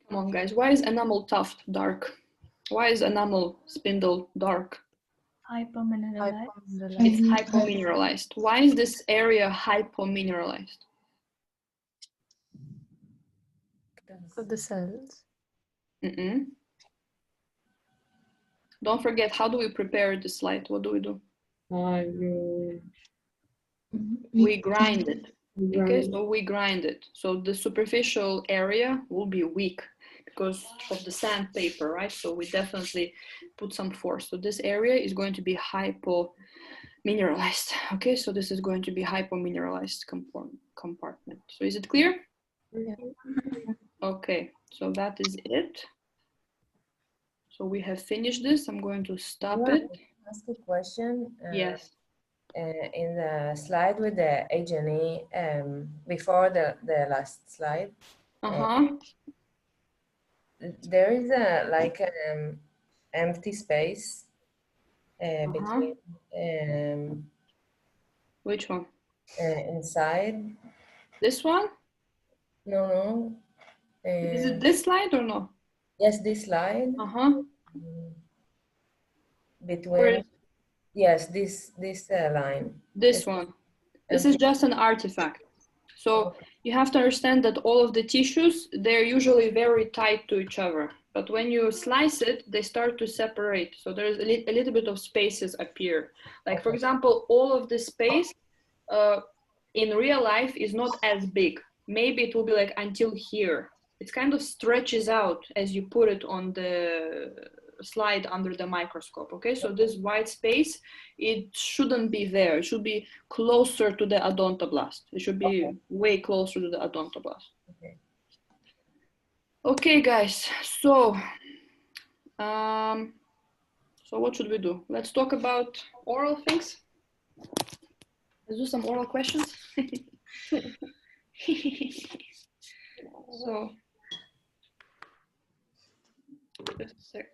Come on, guys. Why is enamel tuft dark? Why is enamel spindle dark? Hypomineralized. It's hypomineralized. Why is this area hypomineralized? Of the cells. Don't forget, how do we prepare the slide? What do we do? We grind it. Okay, so we grind it. So the superficial area will be weak because of the sandpaper, right? So we definitely put some force. So this area is going to be hypomineralized. Okay, so this is going to be hypomineralized compartment. So is it clear? Yeah. Okay, so that is it. So we have finished this. I'm going to stop it. Ask a question. Yes. In the slide with the H&E, before the last slide, there is a like empty space between which one? Inside. This one? No. Is it this slide or no? Yes, this slide. Between. Yes, this line. This one. This is just an artifact. So you have to understand that all of the tissues, they're usually very tight to each other. But when you slice it, they start to separate. So there's a little bit of spaces appear. Like, for example, all of this space in real life is not as big. Maybe it will be like until here. It kind of stretches out as you put it on the slide under the microscope. Okay, so this white space, it shouldn't be there. It should be closer to the odontoblast. It should be way closer to the odontoblast. Okay, guys. So what should we do? Let's talk about oral things. Let's do some oral questions. So just a sec.